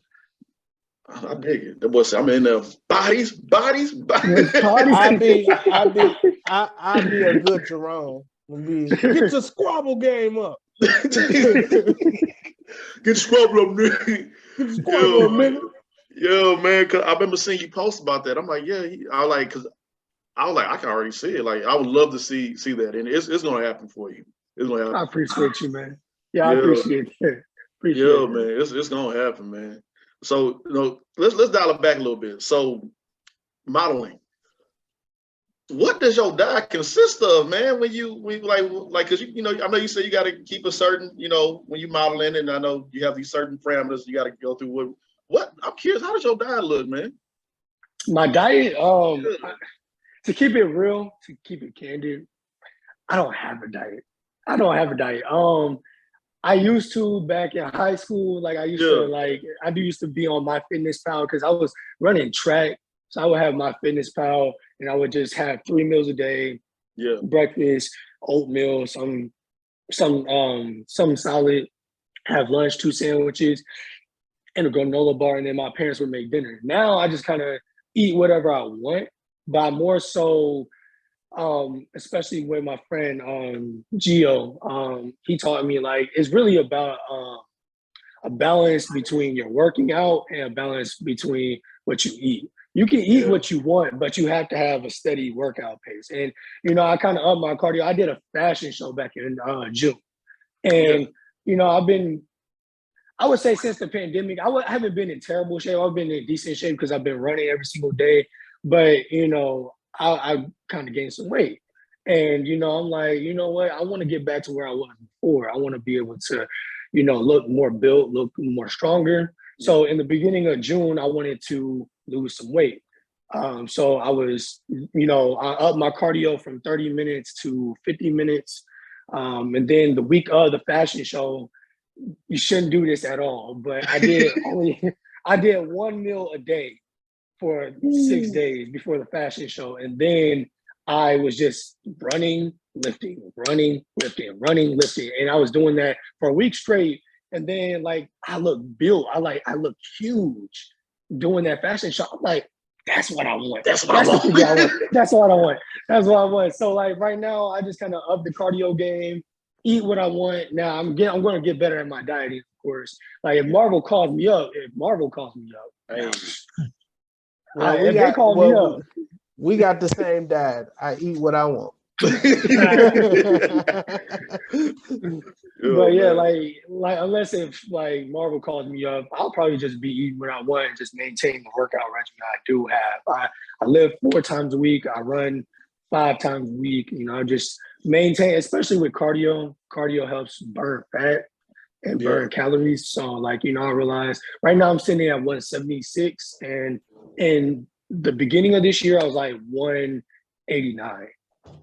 I dig it. The boy said, "I'm in there. Bodies. I'll be a good Jerome. Get your squabble game up. Get your squabble up, nigga. Get your squabble up, nigga. Yo, man, cause I remember seeing you post about that. I'm like, yeah. I can already see it. Like, I would love to see that, and it's gonna happen for you. It's gonna happen. I appreciate you, man. Yeah, I appreciate it. Man, it's gonna happen, man. So, you know, let's dial it back a little bit. So, modeling. What does your diet consist of, man? When like, cause you know, I know you say you got to keep a certain, you know, when you modeling, and I know you have these certain parameters you got to go through. What? I'm curious. How does your diet look, man? My diet, to keep it real, to keep it candid, I don't have a diet. I used to back in high school. Like I used to be on my Fitness Pal because I was running track. So I would have my Fitness Pal and I would just have 3 meals a day. Yeah. Breakfast, oatmeal, some solid, have lunch, 2 sandwiches, and a granola bar, and then my parents would make dinner. Now I just kind of eat whatever I want, but more so especially with my friend Gio, he taught me like it's really about a balance between your working out and a balance between what you eat. You can eat what you want, but you have to have a steady workout pace. And, you know, I kind of upped my cardio. I did a fashion show back in June. And, you know, I would say since the pandemic, I haven't been in terrible shape. I've been in decent shape because I've been running every single day. But, you know, I kind of gained some weight. And, you know, I'm like, you know what? I want to get back to where I was before. I want to be able to, you know, look more built, look more stronger. So in the beginning of June, I wanted to lose some weight. So I was, you know, I upped my cardio from 30 minutes to 50 minutes. And then the week of the fashion show, you shouldn't do this at all, but I did one meal a day for 6 days before the fashion show. And then I was just running, lifting, running, lifting, running, lifting. And I was doing that for a week straight. And then like, I look built, I look huge doing that fashion show. I'm like, that's what I want. That's what I want. That's what I want. That's what I want. So like right now, I just kind of up the cardio game, eat what I want. Now I'm going to get better at my dieting, of course. Like if Marvel calls me up, hey. Well, if they call me up, we got the same diet. I eat what I want. But yeah, like unless if like Marvel calls me up, I'll probably just be eating what I want and just maintain the workout regimen I do have. I live 4 times a week. I run 5 times a week. You know, just maintain, especially with cardio. Cardio helps burn fat and burn calories. So like, you know, I realized right now I'm sitting at 176, and in the beginning of this year I was like 189.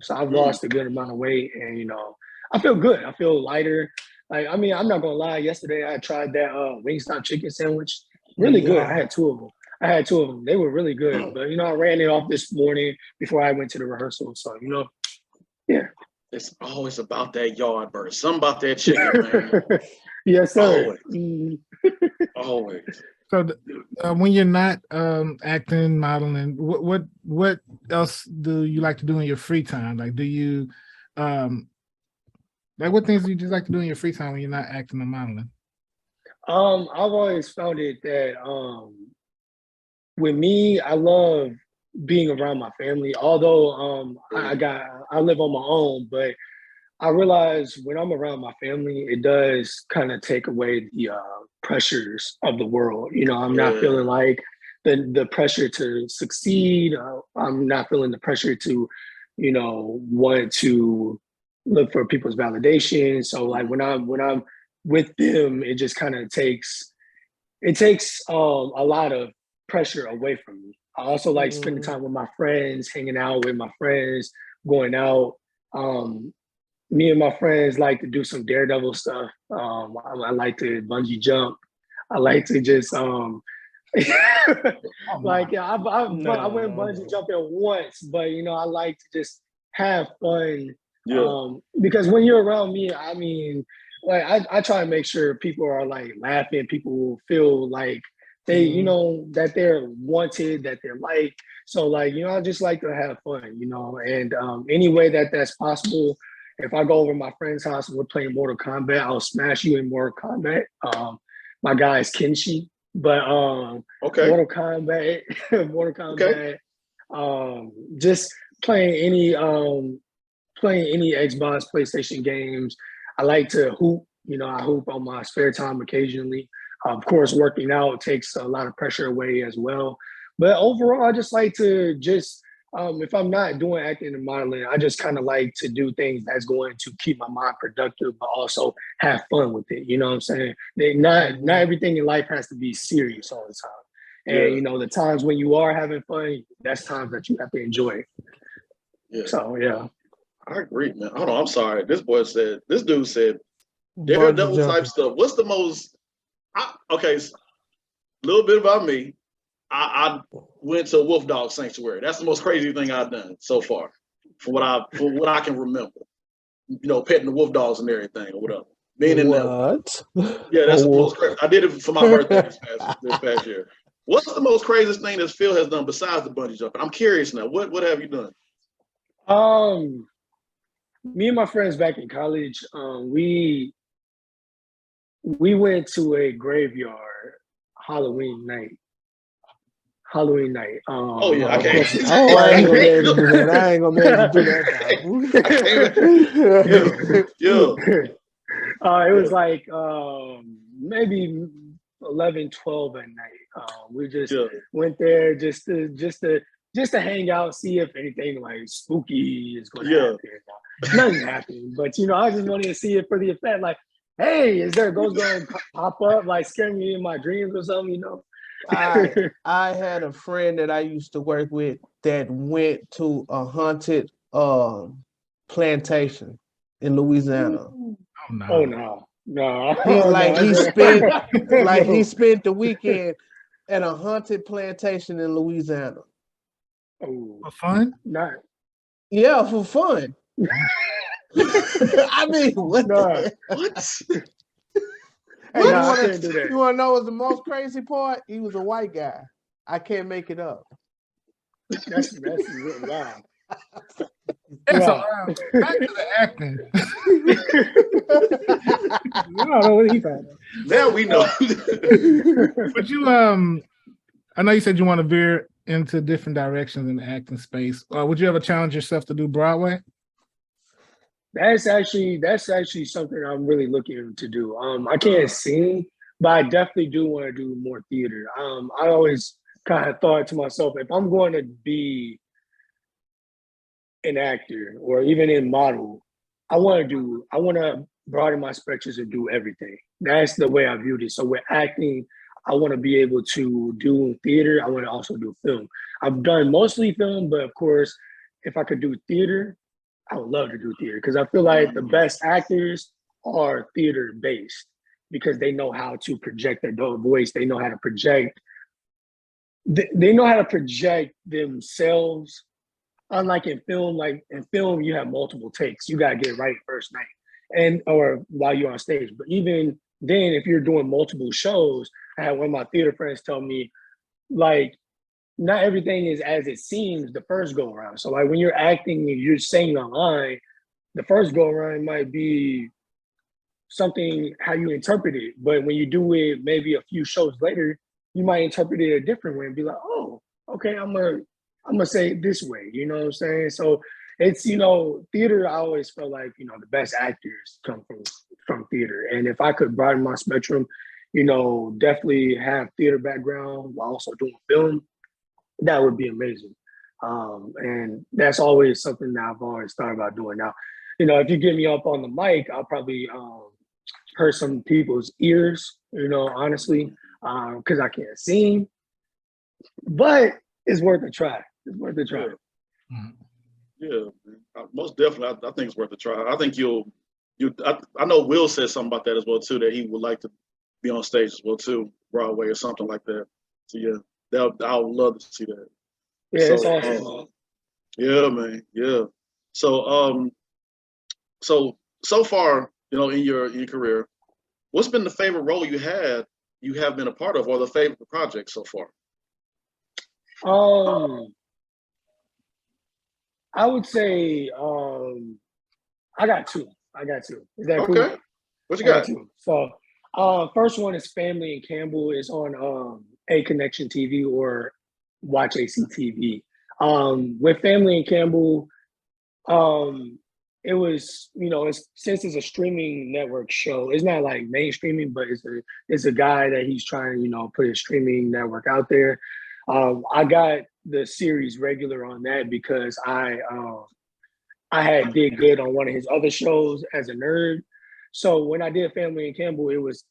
So I've lost a good amount of weight, and you know, I feel good. I feel lighter. Like, I mean, I'm not gonna lie. Yesterday I tried that Wingstop chicken sandwich. Really good. I had 2 of them. They were really good. But you know, I ran it off this morning before I went to the rehearsal. So you know, yeah. It's always about that yard bird. Something about that chicken, man. Yes, sir. Always. So when you're not acting, modeling, what else do you like to do in your free time? Like, do you like what things do you just like to do in your free time when you're not acting or modeling? I've always found it that with me, I love being around my family. Although I live on my own, but I realize when I'm around my family, it does kind of take away the pressures of the world. You know, I'm not feeling like the pressure to succeed. I'm not feeling the pressure to, you know, want to look for people's validation. So like when I'm with them, it just kind of takes a lot of pressure away from me. I also like spending time with my friends, hanging out with my friends, going out. Me and my friends like to do some daredevil stuff. I like to bungee jump. I like to just I went bungee jumping once, but you know, I like to just have fun. Because when you're around me, I mean, like I try to make sure people are like laughing, people will feel like they, you know, that they're wanted, that they're liked. So like, you know, I just like to have fun, you know, and any way that's possible. If I go over to my friend's house and we're playing Mortal Kombat, I'll smash you in Mortal Kombat. My guy is Kenshi, but Mortal Kombat, just playing any Xbox, PlayStation games. I like to hoop. You know, I hoop on my spare time occasionally. Of course, working out takes a lot of pressure away as well. But overall, I just like to if I'm not doing acting and modeling, I just kind of like to do things that's going to keep my mind productive, but also have fun with it. You know what I'm saying? Not everything in life has to be serious all the time. And, you know, the times when you are having fun, that's times that you have to enjoy. Yeah. So, yeah. I agree, man. Hold on, I'm sorry. This dude said, daredevil type stuff. What's the most, a little bit about me. I went to a wolf dog sanctuary. That's the most crazy thing I've done so far, for what I can remember. You know, petting the wolf dogs and everything or whatever. Being in there. Yeah, that's the most crazy. I did it for my birthday this past year. What's the most craziest thing that Phil has done besides the bungee jumping? I'm curious now. What have you done? Me and my friends back in college, we went to a graveyard Halloween night. Halloween night. Oh yeah, I of can't. course, Oh, I ain't gonna be able to do can't. that. I ain't gonna be able to do that. Yeah, it was yeah, like maybe 11, 12 at night. We just yeah, went there just to hang out, see if anything like spooky is going to yeah. happen. Nothing happened, but I just wanted to see it for the effect. Like, hey, is there a ghost going to pop up, like scaring me in my dreams or something? I had a friend that I used to work with that went to a haunted plantation in Louisiana. Oh Oh no. no. He spent the weekend at a haunted plantation in Louisiana. Oh, For fun? not. Yeah, for fun. I mean, what No. the hell? What? Hey, Nah, I couldn't do that. you want to know what's the most crazy part? He was a white guy. I can't make it up. That's wow. Yeah, so Wow. back to the acting. I don't know what he found. Now we know. But you I know you said you want to veer into different directions in the acting space. Would you ever challenge yourself to do Broadway? That's actually something I'm really looking to do. I can't sing, but I definitely do want to do more theater. I always kind of thought to myself, if I'm going to be an actor or even in model, I want to broaden my spectrum and do everything. That's the way I viewed it. So with acting, I want to be able to do theater. I want to also do film. I've done mostly film, but of course, if I could do theater, I would love to do theater because I feel like the best actors are theater based because they know how to project their voice. They know how to project. They know how to project themselves. Unlike in film, you have multiple takes. You gotta get it right first night, or while you're on stage. But even then, if you're doing multiple shows, I had one of my theater friends tell me, like, not everything is as it seems the first go around. So like when you're acting and you're saying a line, the first go around might be something how you interpret it. But when you do it maybe a few shows later, you might interpret it a different way and be like, oh, okay, I'm gonna say it this way. You know what I'm saying? So it's theater. I always felt like the best actors come from theater, and if I could broaden my spectrum, definitely have theater background while also doing film, that would be amazing. And that's always something that I've always thought about doing. Now, if you get me up on the mic, I'll probably hurt some people's ears, honestly, because I can't sing. But it's worth a try. It's worth a try. Yeah, most definitely. I think it's worth a try. I think I know Will said something about that as well too. That he would like to be on stage as well too, Broadway or something like that. So yeah, I would love to see that. Yeah, so, it's awesome. Yeah, man. Yeah. So so far, in your career, what's been the favorite role you have been a part of, or the favorite project so far? I would say I got two. Is that okay. Cool? What you got? Two. So first one is Family and Campbell. It's on A Connection TV or Watch ACTV. With Family and Campbell, it was since it's a streaming network show, it's not like mainstreaming, but it's a guy that he's trying to put his streaming network out there. I got the series regular on that because I had did good on one of his other shows as a nerd. So when I did Family and Campbell, it was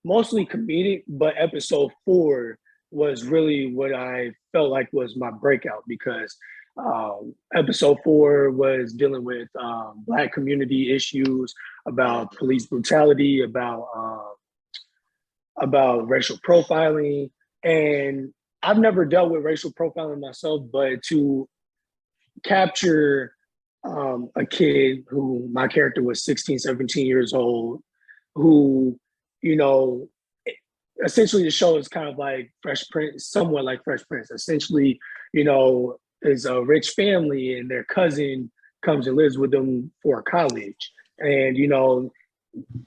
mostly comedic, but episode 4 was really what I felt like was my breakout because episode 4 was dealing with Black community issues, about police brutality, about racial profiling. And I've never dealt with racial profiling myself, but to capture a kid who my character was 16, 17 years old, who, essentially the show is kind of like Fresh Prince, somewhat like Fresh Prince. Essentially, is a rich family and their cousin comes and lives with them for college. And,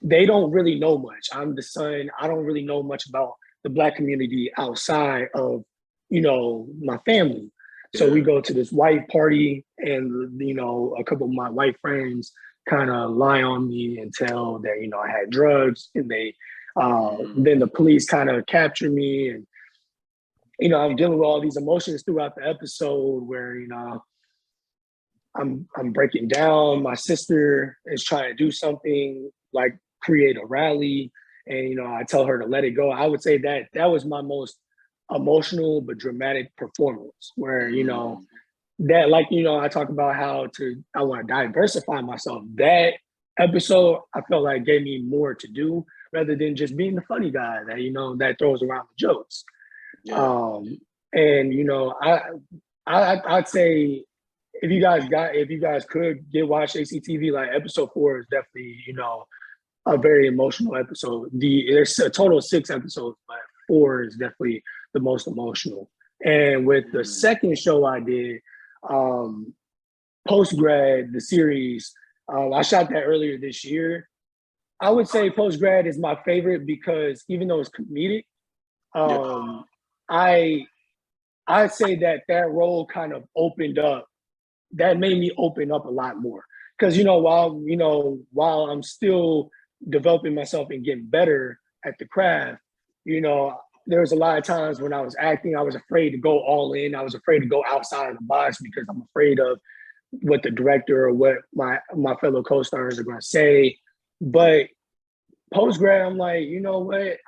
they don't really know much. I'm the son. I don't really know much about the Black community outside of you know, my family. So we go to this white party, and you know, a couple of my white friends kind of lie on me and tell that, you know, I had drugs, and they then the police kind of capture me, and you know, I'm dealing with all these emotions throughout the episode where, you know, I'm breaking down. My sister is trying to do something like create a rally, and you know, I tell her to let it go. I would say that that was my most emotional but dramatic performance, where you know, that, like, you know, I talk about how I want to diversify myself. That episode I felt like gave me more to do rather than just being the funny guy that, you know, that throws around the jokes. And you know, I'd say if you guys could watch ACTV, like episode 4 is definitely, you know, a very emotional episode. There's a total of 6 episodes, but 4 is definitely the most emotional. And with the second show I did, Post Grad, the series, I shot that earlier this year. I would say Post Grad is my favorite because even though it's comedic, I'd say that role kind of opened up. That made me open up a lot more because, you know, while I'm still developing myself and getting better at the craft, you know, there was a lot of times when I was acting, I was afraid to go all in. I was afraid to go outside of the box because I'm afraid of what the director or what my fellow co-stars are going to say. But post grad, I'm like, you know what?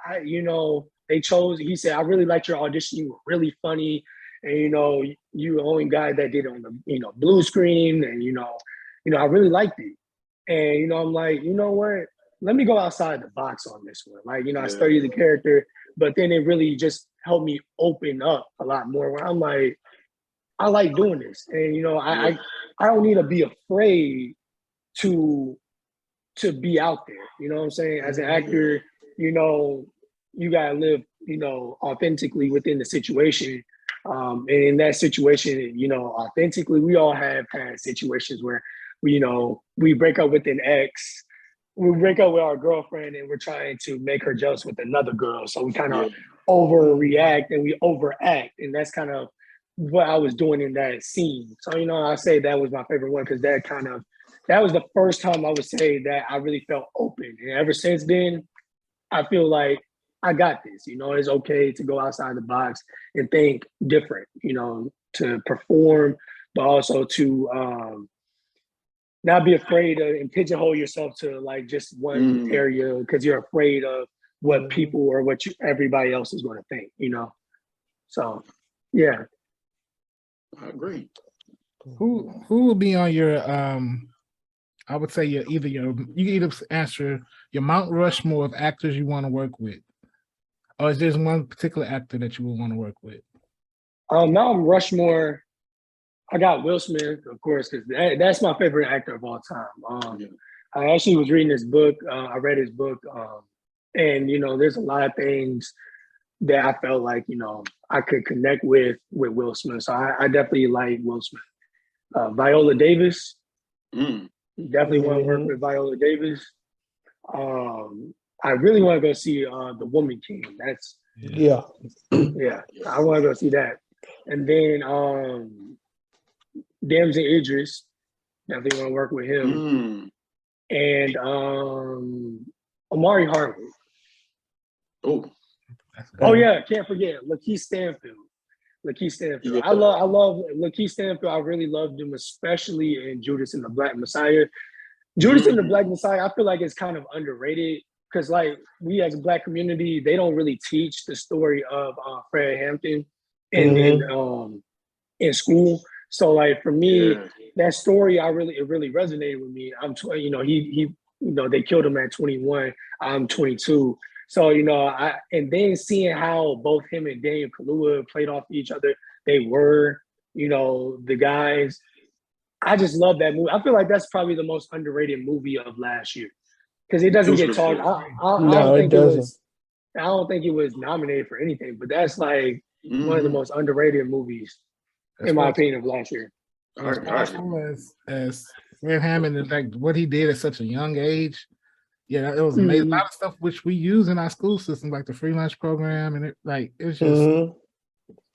He said, I really liked your audition. You were really funny. And, you know, you the only guy that did it on the, you know, blue screen. And, you know, I really liked it. And, you know, I'm like, you know what? Let me go outside the box on this one. Like, you know, I studied the character, but then it really just helped me open up a lot more where I'm like, I like doing this. And, you know, I don't need to be afraid to be out there. You know what I'm saying? As an actor, you know, you gotta live, you know, authentically within the situation. And in that situation, you know, authentically, we all have had situations where we break up with an ex, we break up with our girlfriend, and we're trying to make her jealous with another girl. So we kind of overreact and we overact, and that's kind of what I was doing in that scene. So, you know, I say that was my favorite one because that was the first time I would say that I really felt open. And ever since then, I feel like I got this. You know, it's okay to go outside the box and think different, you know, to perform, but also to not be afraid of and pigeonhole yourself to like just one area because you're afraid of what people or what everybody else is going to think, you know? So, yeah. I agree. Who will be on your I would say you can either answer your Mount Rushmore of actors you want to work with, or is there one particular actor that you would want to work with? Mount Rushmore, I got Will Smith, of course, because that's my favorite actor of all time. I actually was reading his book. I read his book, and you know, there's a lot of things that I felt like, you know, I could connect with Will Smith. So I definitely like Will Smith. Viola Davis. Definitely want to work with Viola Davis. I really want to go see The Woman King. That's yeah. I want to go see that. And then Damson Idris. Definitely want to work with him. And Omari Hardwick. Oh yeah, can't forget Lakeith Stanfield. Yeah. I love Lakeith Stanfield. I really loved him, especially in Judas and the Black Messiah. Judas and the Black Messiah, I feel like it's kind of underrated because, like, we as a Black community, they don't really teach the story of Fred Hampton in school. So, like, for me, that story, it really resonated with me. You know, he you know, they killed him at 21. I'm 22. So, you know, and then seeing how both him and Daniel Kaluuya played off each other, they were, you know, the guys. I just love that movie. I feel like that's probably the most underrated movie of last year because it doesn't get talked. I don't think it was nominated for anything, but that's like one of the most underrated movies, in my opinion, of last year. As Fred Hammond, like what he did at such a young age. Yeah, it was amazing. A lot of stuff which we use in our school system, like the free lunch program, and it was just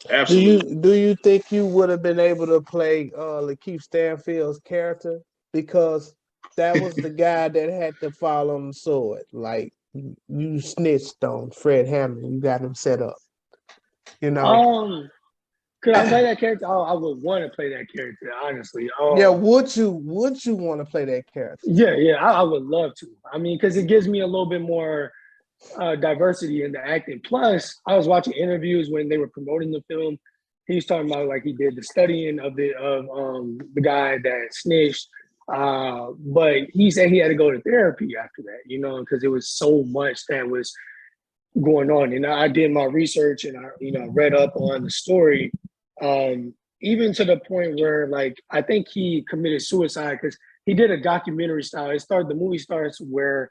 Absolutely. Do you think you would have been able to play Lakeith Stanfield's character? Because that was the guy that had to fall on the sword. Like you snitched on Fred Hammond. You got him set up. You know. Could I play that character? Oh, I would want to play that character, honestly. Yeah, would you want to play that character? Yeah, I would love to. I mean, because it gives me a little bit more diversity in the acting. Plus, I was watching interviews when they were promoting the film. He was talking about like he did the studying of the guy that snitched, but he said he had to go to therapy after that, you know, because it was so much that was going on. And I did my research and I read up on the story, even to the point where like I think he committed suicide because he did a documentary style. The movie starts where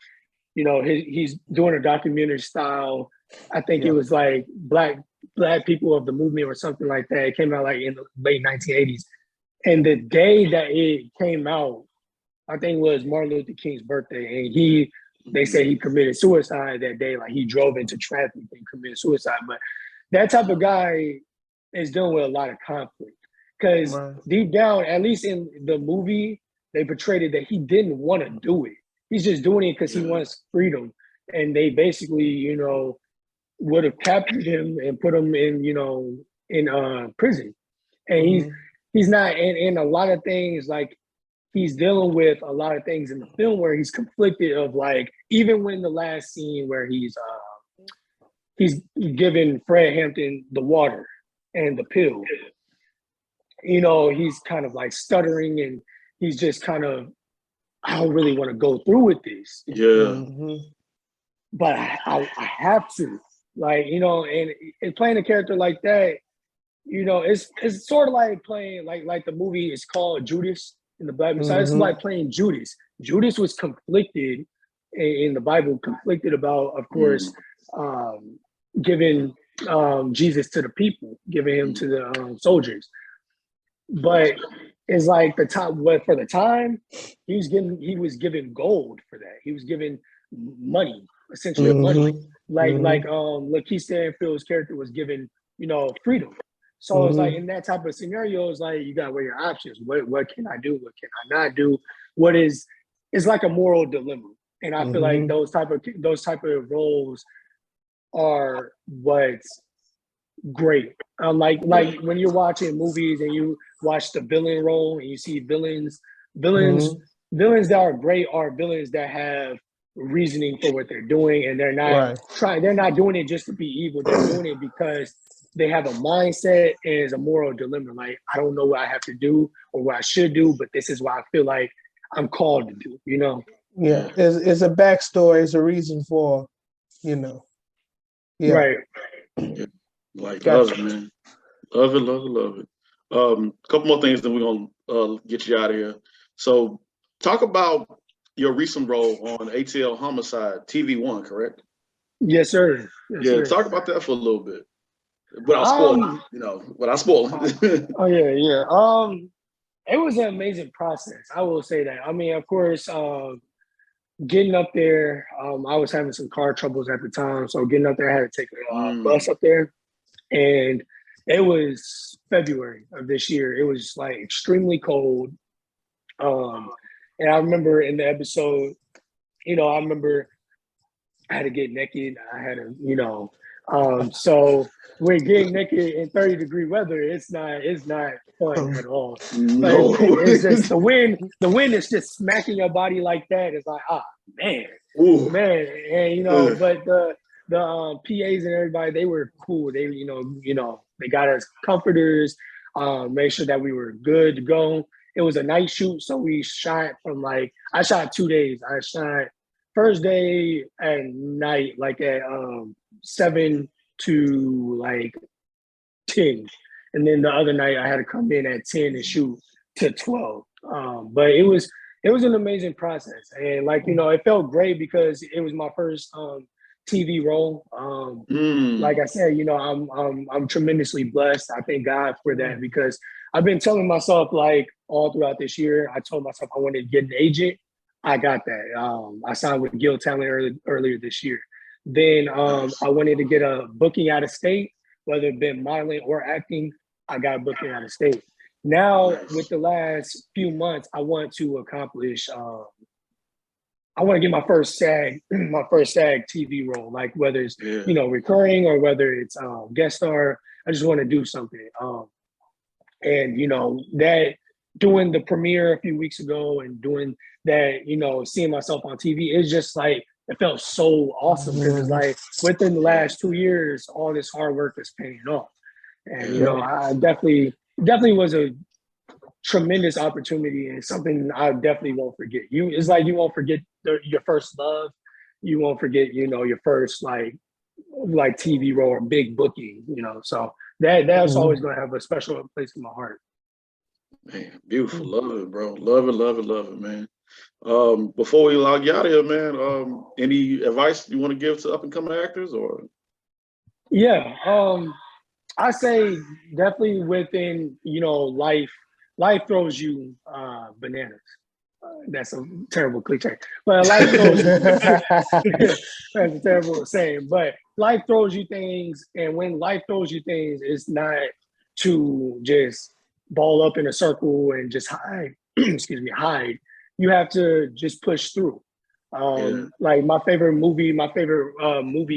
he's doing a documentary style. I think it was like black people of the movement or something like that. It came out like in the late 1980s. And the day that it came out, I think was Martin Luther King's birthday. And they say he committed suicide that day. Like he drove into traffic and committed suicide. But that type of guy is dealing with a lot of conflict. Because deep down, at least in the movie, they portrayed it that he didn't want to do it. He's just doing it because he wants freedom. And they basically, would have captured him and put him in, in prison. And he's not in a lot of things, like he's dealing with a lot of things in the film where he's conflicted of like, even when the last scene where he's giving Fred Hampton the water and the pill, he's kind of like stuttering and he's just kind of, I don't really want to go through with this. Yeah. But I have to. Like, and playing a character like that, it's sort of like playing like the movie is called Judas in the Black Messiah. It's like playing Judas. Judas was conflicted in the Bible, conflicted about, of course, giving Jesus to the people, giving him to the soldiers. But it's like for the time, he was given gold for that. He was given money, essentially money. Like Lakeith Stanfield's character was given, freedom. So it's like in that type of scenario, it's like you gotta weigh your options. What can I do? What can I not do? It's like a moral dilemma. And I feel like those type of roles are what's great. Like when you're watching movies and you watch the villain role and you see villains that are great are villains that have reasoning for what they're doing, and they're not doing it just to be evil. They're doing it because they have a mindset and it's a moral dilemma. Like, I don't know what I have to do or what I should do, but this is what I feel like I'm called to do, Yeah, it's a backstory, it's a reason for, Right. Yeah. Like, love it, man. Love it. Couple more things, then we're gonna get you out of here. So talk about your recent role on ATL Homicide TV1, correct? Yes, sir. Sir. Talk about that for a little bit. Without spoiling, without spoiling. Oh yeah. It was an amazing process. I will say that. I mean, of course, getting up there, I was having some car troubles at the time. So getting up there, I had to take a bus up there. And it was February of this year. It was like extremely cold. And I remember in the episode, I remember I had to get naked. I had to, so we're getting naked in 30-degree weather. It's not fun at all. No. Like, it's just the wind is just smacking your body like that. It's like, man. Ooh. Man. And but the PAs and everybody, they were cool. They, they got us comforters, made sure that we were good to go. It was a night shoot, so we shot I shot 2 days. I shot first day at night, like at 7 to like 10. And then the other night I had to come in at 10 and shoot to 12. But it was an amazing process. And it felt great because it was my first TV role. Like I said, I'm tremendously blessed. I thank God for that because I've been telling myself like all throughout this year, I told myself I wanted to get an agent. I got that. I signed with Gil Talent earlier this year. Then I wanted to get a booking out of state. whether it been modeling or acting, I got booked out of state. Now, with the last few months, I want to accomplish. I want to get my first SAG TV role, like whether it's recurring or whether it's guest star. I just want to do something. And that doing the premiere a few weeks ago and doing that, seeing myself on TV, it's just like it felt so awesome because it's like within the last 2 years, all this hard work is paying off. And I definitely was a tremendous opportunity and something I definitely won't forget. It's like you won't forget your first love. You won't forget, your first like TV role or big booking. So that's always going to have a special place in my heart. Man, beautiful. Love it, bro. Love it, man. Before we log you out of here, man, any advice you want to give to up and coming actors or? Yeah. I say definitely within, life throws you bananas. That's a terrible cliche, but life throws you. That's a terrible saying, but life throws you things. And when life throws you things, it's not to just ball up in a circle and just hide. Hide. You have to just push through. Like my favorite movie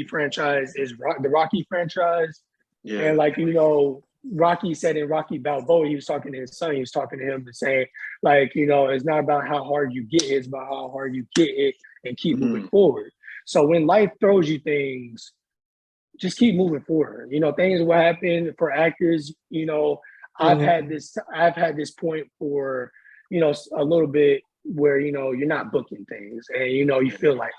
franchise is the Rocky franchise. Yeah. And like, Rocky said in Rocky Balboa, he was talking to his son, he was talking to him and saying, like, it's not about how hard you get it, it's about how hard you get it and keep moving forward. So when life throws you things, just keep moving forward. Things will happen for actors. I've had this point for, a little bit where, you're not booking things and, you feel like,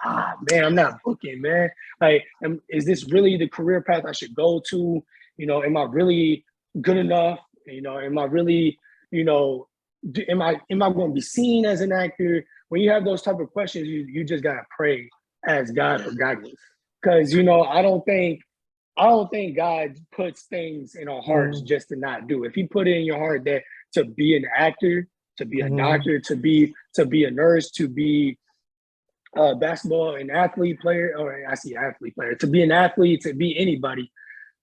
man, I'm not booking, man. Like, is this really the career path I should go to? Am I really good enough? Am I really, am I going to be seen as an actor? When you have those type of questions, you just got to pray, ask God for guidance. Because, I don't think God puts things in our hearts just to not do. If he put it in your heart that to be an actor, to be a doctor, to be a nurse, to be a basketball and athlete player, or I see athlete player, to be an athlete, to be anybody,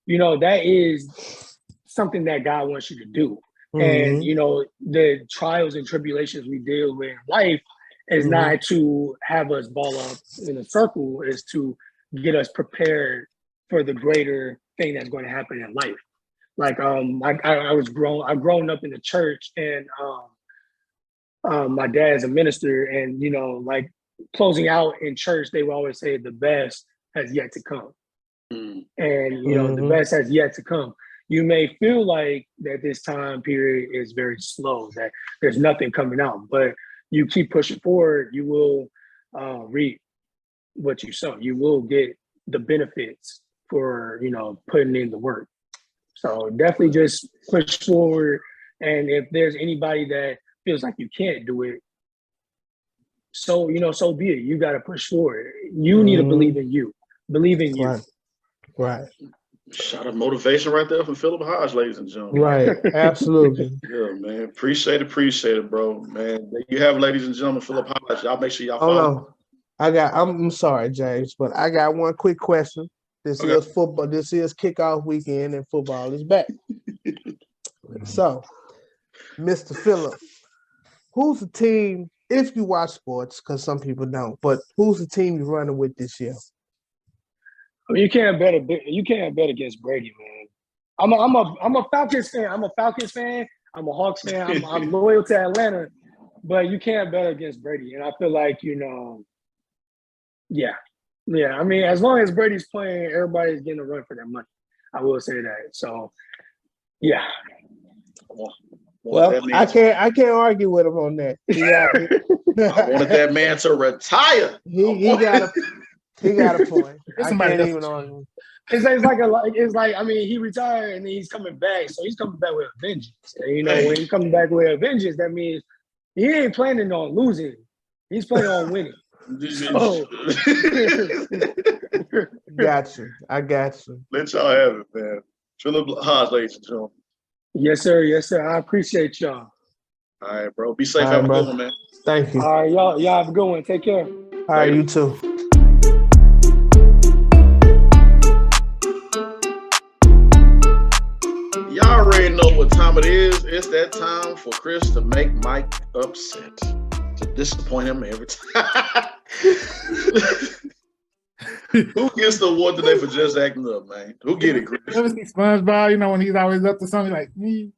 that is something that God wants you to do. And, the trials and tribulations we deal with in life is not to have us ball up in a circle, is to get us prepared for the greater thing that's going to happen in life. Like, I've grown up in the church and, my dad's a minister and, like closing out in church, they will always say the best has yet to come. And, the best has yet to come. You may feel like that this time period is very slow, that there's nothing coming out, but you keep pushing forward, you will reap what you sow. You will get the benefits for, putting in the work. So definitely just push forward. And if there's anybody that feels like you can't do it, so be it. You got to push forward. You need to believe in you. Believe in you. Right. Shot of motivation right there from Phillip Hodge, ladies and gentlemen. Right. Absolutely. Yeah, man. Appreciate it, bro. Man, you have, ladies and gentlemen, Phillip Hodge. Y'all make sure y'all follow. I'm sorry, James, but I got one quick question. This is football. This is kickoff weekend and football is back. So, Mr. Phillip, who's the team, if you watch sports, because some people don't, but who's the team you're running with this year? I mean, you can't bet against Brady, man. I'm a Falcons fan. I'm a Hawks fan. I'm loyal to Atlanta, but you can't bet against Brady. And I feel like, yeah. I mean, as long as Brady's playing, everybody's getting a run for their money. I will say that. So, yeah. Well, I can't argue with him on that. I wanted that man to retire. He got a point. I can't even argue. It's like I mean, he retired and then he's coming back, so he's coming back with a vengeance. And, when he's coming back with a vengeance, that means he ain't planning on losing. He's planning on winning. So. I got you. Let y'all have it, man. Phillip Hodge, ladies and gentlemen. Yes, sir. I appreciate y'all. All right, bro. Be safe. Have a good one, man. Thank you. All right, y'all have a good one. Take care. All right, you too. already know what time it is. It's that time for Chris to make Mike upset, to disappoint him every time. Who gets the award today for just acting up, man? Who get it, Chris? You ever see SpongeBob? You know, when he's always up to something, like me.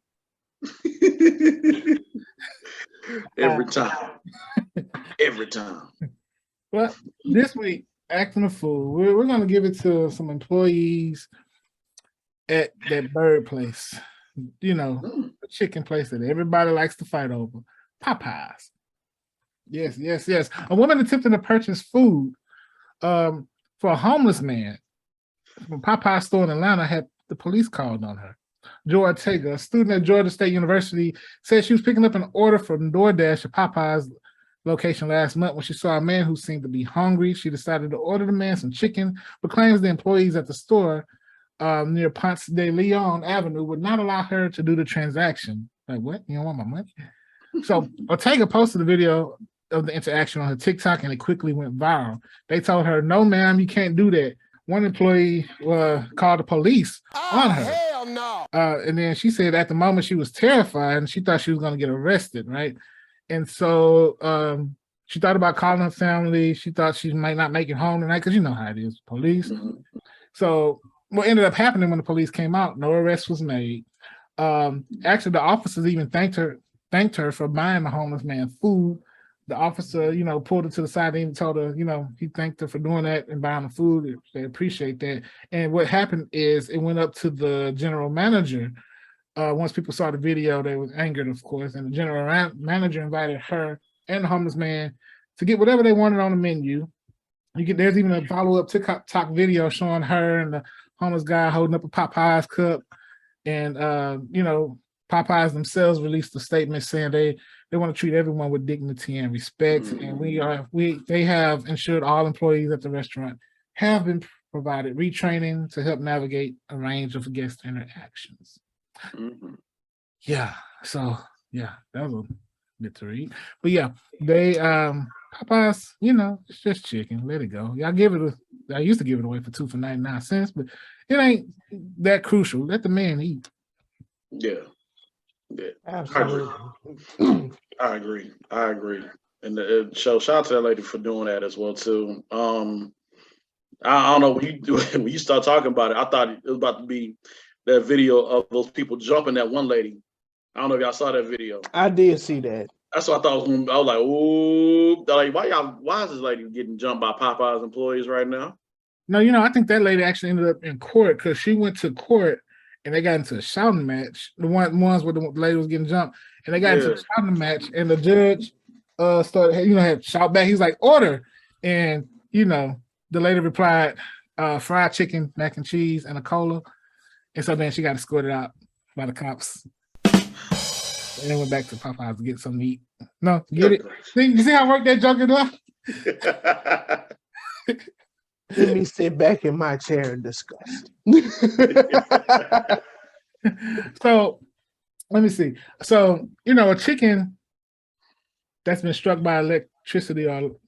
Every time. Every time. Well, this week, acting a fool, we're going to give it to some employees at that bird place. You know, the chicken place that everybody likes to fight over. Popeyes. Yes. A woman attempted to purchase food for a homeless man from Popeye store in Atlanta had the police called on her. Joy Ortega, a student at Georgia State University, said she was picking up an order from DoorDash at Popeye's location last month when she saw a man who seemed to be hungry. She decided to order the man some chicken, but claims the employees at the store near Ponce de Leon Avenue would not allow her to do the transaction. Like, what? You don't want my money? So Ortega posted a video of the interaction on her TikTok, and it quickly went viral. They told her, "No, ma'am, you can't do that." One employee called the police on her. Hell no. And then she said at the moment she was terrified and she thought she was going to get arrested, right? And so she thought about calling her family. She thought she might not make it home tonight because you know how it is, police. So what ended up happening when the police came out, no arrest was made. Actually, the officers even thanked her for buying the homeless man food. The officer, you know, pulled her to the side and even told her, you know, he thanked her for doing that and buying the food. They appreciate that. And what happened is it went up to the general manager. Once people saw the video, they were angered, of course. And the general manager invited her and the homeless man to get whatever they wanted on the menu. There's even a follow-up TikTok video showing her and the homeless guy holding up a Popeyes cup. And, you know, Popeyes themselves released a statement saying they want to treat everyone with dignity and respect. And they have ensured all employees at the restaurant have been provided retraining to help navigate a range of guest interactions. Yeah, so yeah, that was a bit to read. But yeah, they Popeyes, you know, it's just chicken. Let it go. I used to give it away for 2 for 99 cents, but it ain't that crucial. Let the man eat. Yeah. Absolutely. I agree. And so shout out to that lady for doing that as well too. I don't know when you start talking about it, I thought it was about to be that video of those people jumping that one lady. I don't know if y'all saw that video. I did see that. That's what I thought. I was like, "Ooh!" Like, why is this lady getting jumped by Popeye's employees right now? No, you know, I think that lady actually ended up in court because she went to court and they got into a shouting match. The ones where the lady was getting jumped, and they got into a shouting match, and the judge started, you know, had to shout back. He's like, "Order!" And you know, the lady replied, "Fried chicken, mac and cheese, and a cola." And so then she got escorted out by the cops. And then went back to Popeyes to get some meat. No, get it? You see how I worked that joke up? Let me sit back in my chair and discuss. So let me see. So, you know, a chicken that's been struck by electricity or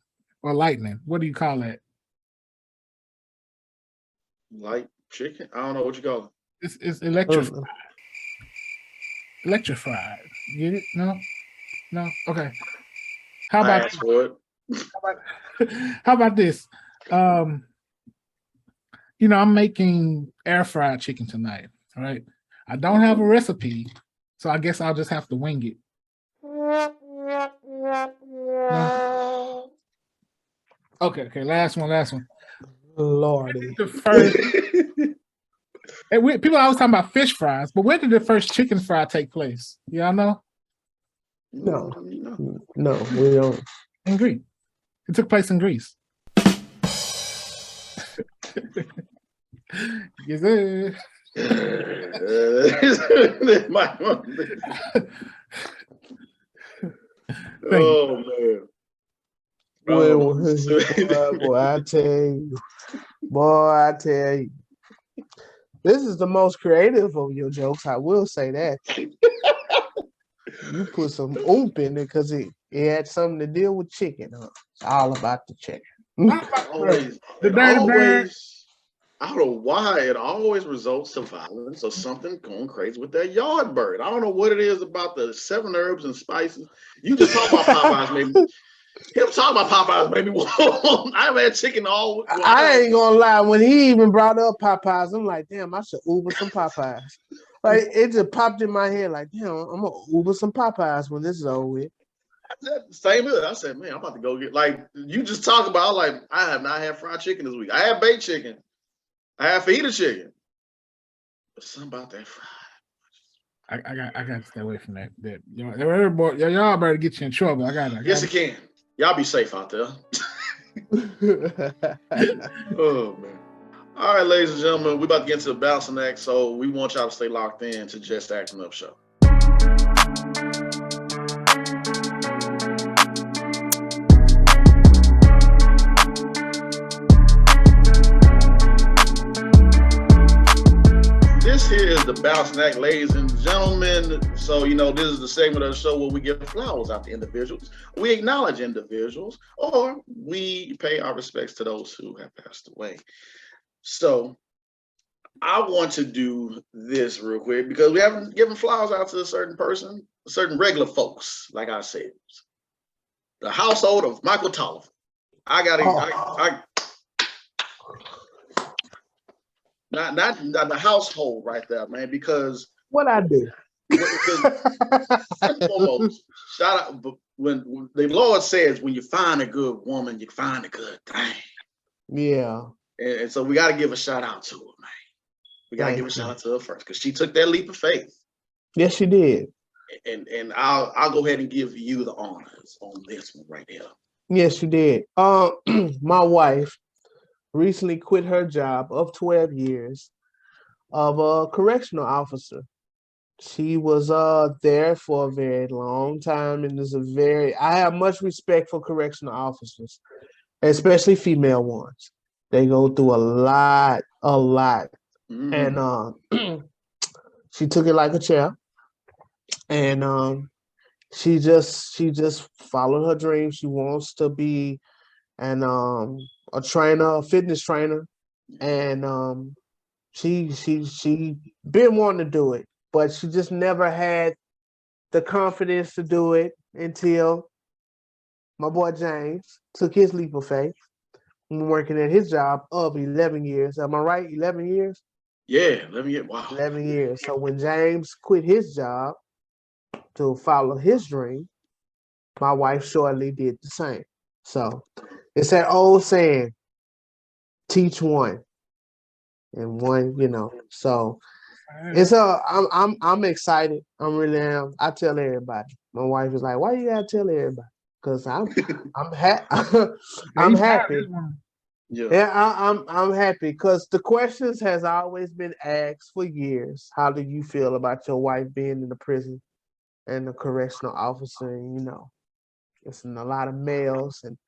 lightning, what do you call that? Light chicken? I don't know what you call it. It's electrified. Electrified. Get it? No? Okay. How about this? You know, I'm making air fried chicken tonight. All right. I don't have a recipe, so I guess I'll just have to wing it. No? Okay. Last one. Lordy. The first. People always talking about fish fries, but where did the first chicken fry take place? Y'all know? No, we don't. In Greece. It took place in Greece. Yes, sir. Oh man. Boy, I tell you. This is the most creative of your jokes. I will say that. You put some oomph in it because it had something to deal with chicken. Huh? It's all about the chicken. The dirty bird. I don't know why it always results to violence or something going crazy with that yard bird. I don't know what it is about the 7 herbs and spices. You just talk about Popeyes, maybe. Him talking about Popeyes, maybe. I've had chicken all. Well, I ain't gonna lie. When he even brought up Popeyes, I'm like, damn, I should Uber some Popeyes. Like it just popped in my head, like, damn, I'm gonna Uber some Popeyes when this is over with. Same here. I said, man, I'm about to go get, like, you just talk about, like, I have not had fried chicken this week. I had baked chicken. I had fajita chicken. But something about that fried. I got to stay away from that. Y'all better get you in trouble. Yes, it can. Y'all be safe out there. Oh, man. All right, ladies and gentlemen, we about to get into the balancing act, so we want y'all to stay locked in to Just Acting Up Show. This here is the balancing act, ladies and gentlemen. So, this is the segment of the show where we give flowers out to individuals. We acknowledge individuals, or we pay our respects to those who have passed away. So, I want to do this real quick because we haven't given flowers out to a certain person, certain regular folks, like I said. The household of Michael Tolliver. Not the household right there, man, because what I do? Foremost, shout out, but when the Lord says, when you find a good woman, you find a good thing. Yeah. And so we got to give a shout out to her, man. We got to give a shout out to her first because she took that leap of faith. Yes, she did. And I'll go ahead and give you the honors on this one right here. Yes, you did. My wife recently quit her job of 12 years of a correctional officer. She was there for a very long time, and I have much respect for correctional officers, especially female ones. They go through a lot. Mm-hmm. And she took it like a champ, and she just followed her dream. She wants to be a fitness trainer, and she been wanting to do it, but she just never had the confidence to do it until my boy James took his leap of faith. Working at his job of 11 years. Am I right? 11 years? Yeah, 11 years. Wow. 11 years. So when James quit his job to follow his dream, my wife shortly did the same. So it's that old saying, teach one and one, So it's I'm excited. I really am. I tell everybody. My wife is like, why you gotta tell everybody? Because I'm I'm happy. Yeah, I'm happy because the questions has always been asked for years. How do you feel about your wife being in the prison and the correctional officer? And, it's a lot of males and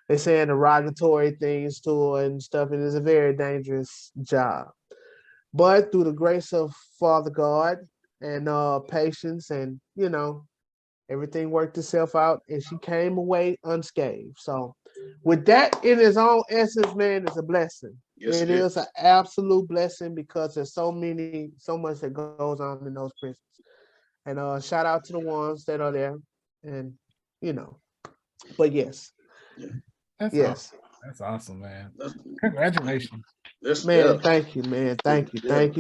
they saying derogatory things to her and stuff. And it's a very dangerous job. But through the grace of Father God and patience and, everything worked itself out and she came away unscathed. So with that in its own essence, man, it's a blessing. Yes, it is an absolute blessing because there's so much that goes on in those prisons. And shout out to the ones that are there. And, but yes. That's awesome, man. Congratulations. Man, thank you, man. Thank you. Thank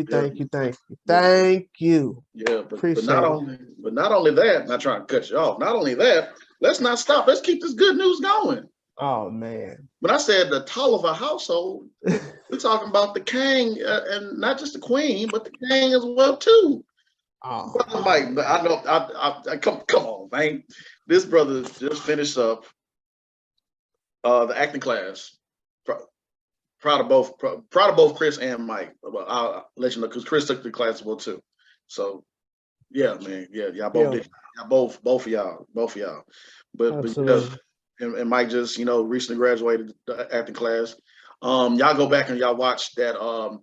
you. Yeah, but not only that, not trying to cut you off. Not only that, let's not stop. Let's keep this good news going. Oh man. When I said the Tolliver household, we're talking about the king and not just the queen, but the king as well too. Oh, brother Mike, I know. I come on, man. This brother just finished up the acting class. Proud of both Chris and Mike. I'll let you know because Chris took the class as well too. So yeah, man, y'all both did. Y'all both of y'all. But and Mike just recently graduated the acting class. Y'all go back and y'all watch that.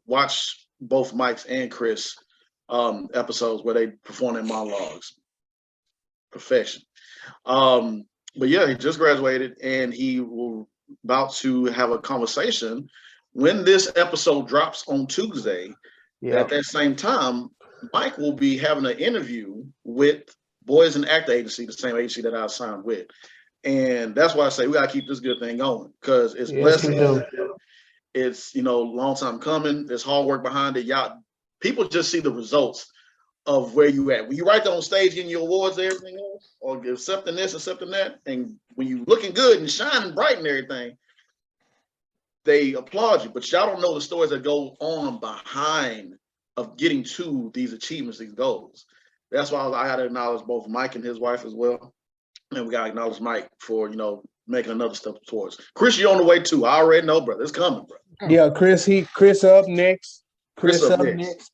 Watch both Mike's and Chris episodes where they perform their monologues. Perfection. But yeah, he just graduated and he will about to have a conversation when this episode drops on Tuesday, Yeah. at that same time, Mike will be having an interview with Boys and Actor Agency, the same agency that I signed with. And that's why I say we gotta keep this good thing going, because it's Yes, we do. it's long time coming. There's hard work behind it. Y'all, people just see the results of where you at. When you right there on stage getting your awards and everything else, or accepting this, accepting that, and when you looking good and shining bright and everything, they applaud you. But y'all don't know the stories that go on behind of getting to these achievements, these goals. That's why I got to acknowledge both Mike and his wife as well. And we got to acknowledge Mike for, making another step towards. Chris, you're on the way too. I already know, brother. It's coming, bro. Yeah, Chris up next. Chris up next.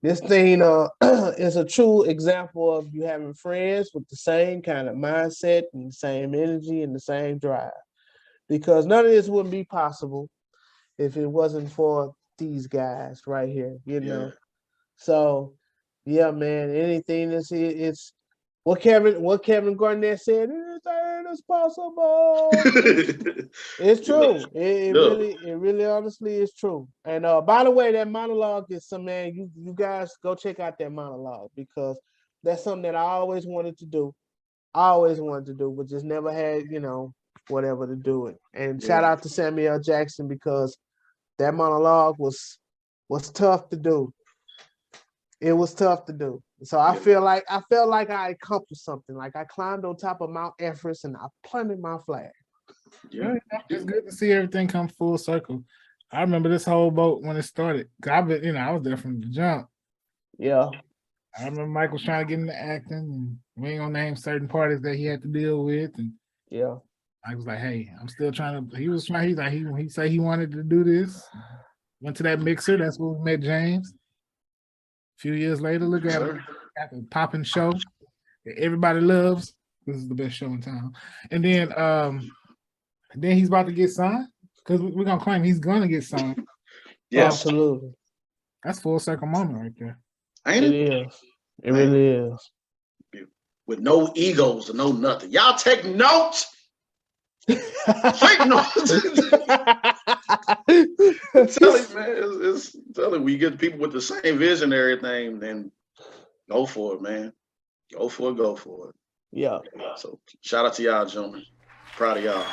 This thing is a true example of you having friends with the same kind of mindset and the same energy and the same drive. Because none of this wouldn't be possible if it wasn't for these guys right here, Yeah. So, yeah, man, anything it's what Kevin Garnett said, anything is possible. It's true. It really honestly is true. And by the way, that monologue is you guys go check out that monologue, because that's something that I always wanted to do. But just never had, whatever to do it. And shout out to Samuel L. Jackson, because that monologue was tough to do. It was tough to do. So I felt like I accomplished something. Like I climbed on top of Mount Everest and I planted my flag. Yeah. It's good to see everything come full circle. I remember this whole boat when it started. I was there from the jump. Yeah. I remember Mike was trying to get into acting, and we ain't gonna name certain parties that he had to deal with. And yeah, I was like, "Hey, I'm still trying to." He said he wanted to do this. Went to that mixer. That's where we met James. A few years later, look at him, got the popping show that everybody loves. This is the best show in town. And then he's about to get signed, because we're gonna claim he's gonna get signed. Yes, absolutely. That's full circle moment right there. It is. It really is. With no egos or no nothing. Y'all take notes. Take notes. Tell it, man. It's telling we get people with the same vision and everything, then go for it, man. Go for it. Yeah. So shout out to y'all, gentlemen. Proud of y'all.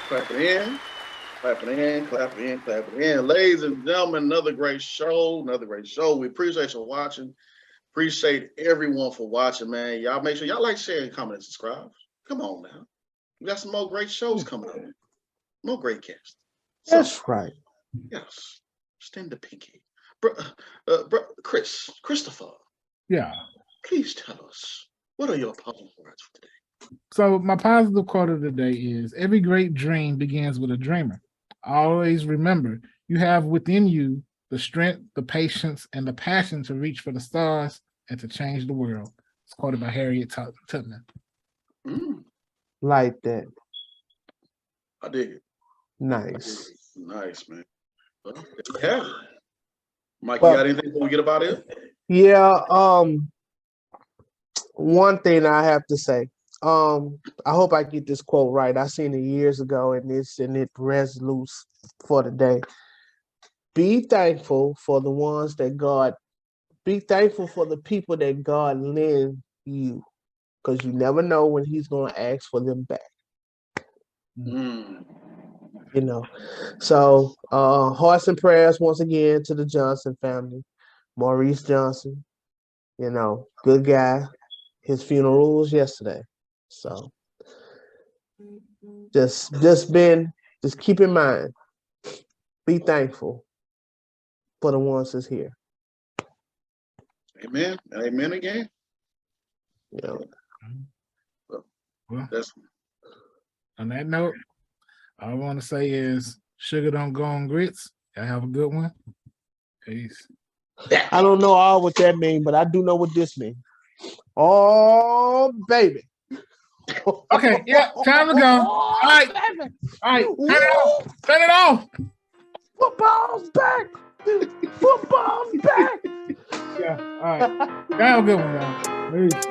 Clap it in. Ladies and gentlemen, another great show. We appreciate you watching. Appreciate everyone for watching, man. Y'all make sure y'all like, share, and comment, and subscribe. Come on now. We got some more great shows coming up. More great casts. That's right. Yes. Extend the pinky. Christopher. Yeah. Please tell us, what are your positive words for today? So my positive quote of the day is, every great dream begins with a dreamer. Always remember, you have within you the strength, the patience, and the passion to reach for the stars and to change the world. It's quoted by Harriet Tubman. Like that. I dig it. Nice. Nice, man. Well, yeah. Mike, you got anything before we get about it? Yeah. One thing I have to say. I hope I get this quote right. I seen it years ago, and it resolute for today. Be thankful for the ones that God. Be thankful for the people that God lends you, because you never know when He's going to ask for them back. So hearts and prayers once again to the Johnson family. Maurice Johnson, good guy. His funeral was yesterday. So just keep in mind, be thankful for the ones that's here. Amen. Amen again. Yeah. Well, on that note, all I want to say is sugar don't go on grits. Y'all have a good one. Peace. I don't know all what that means, but I do know what this means. Oh, baby. Okay, yeah, time to go. All right. Baby. All right, turn it off. Football's back. Football's back. Yeah, all right. Y'all have a good one, man. Peace.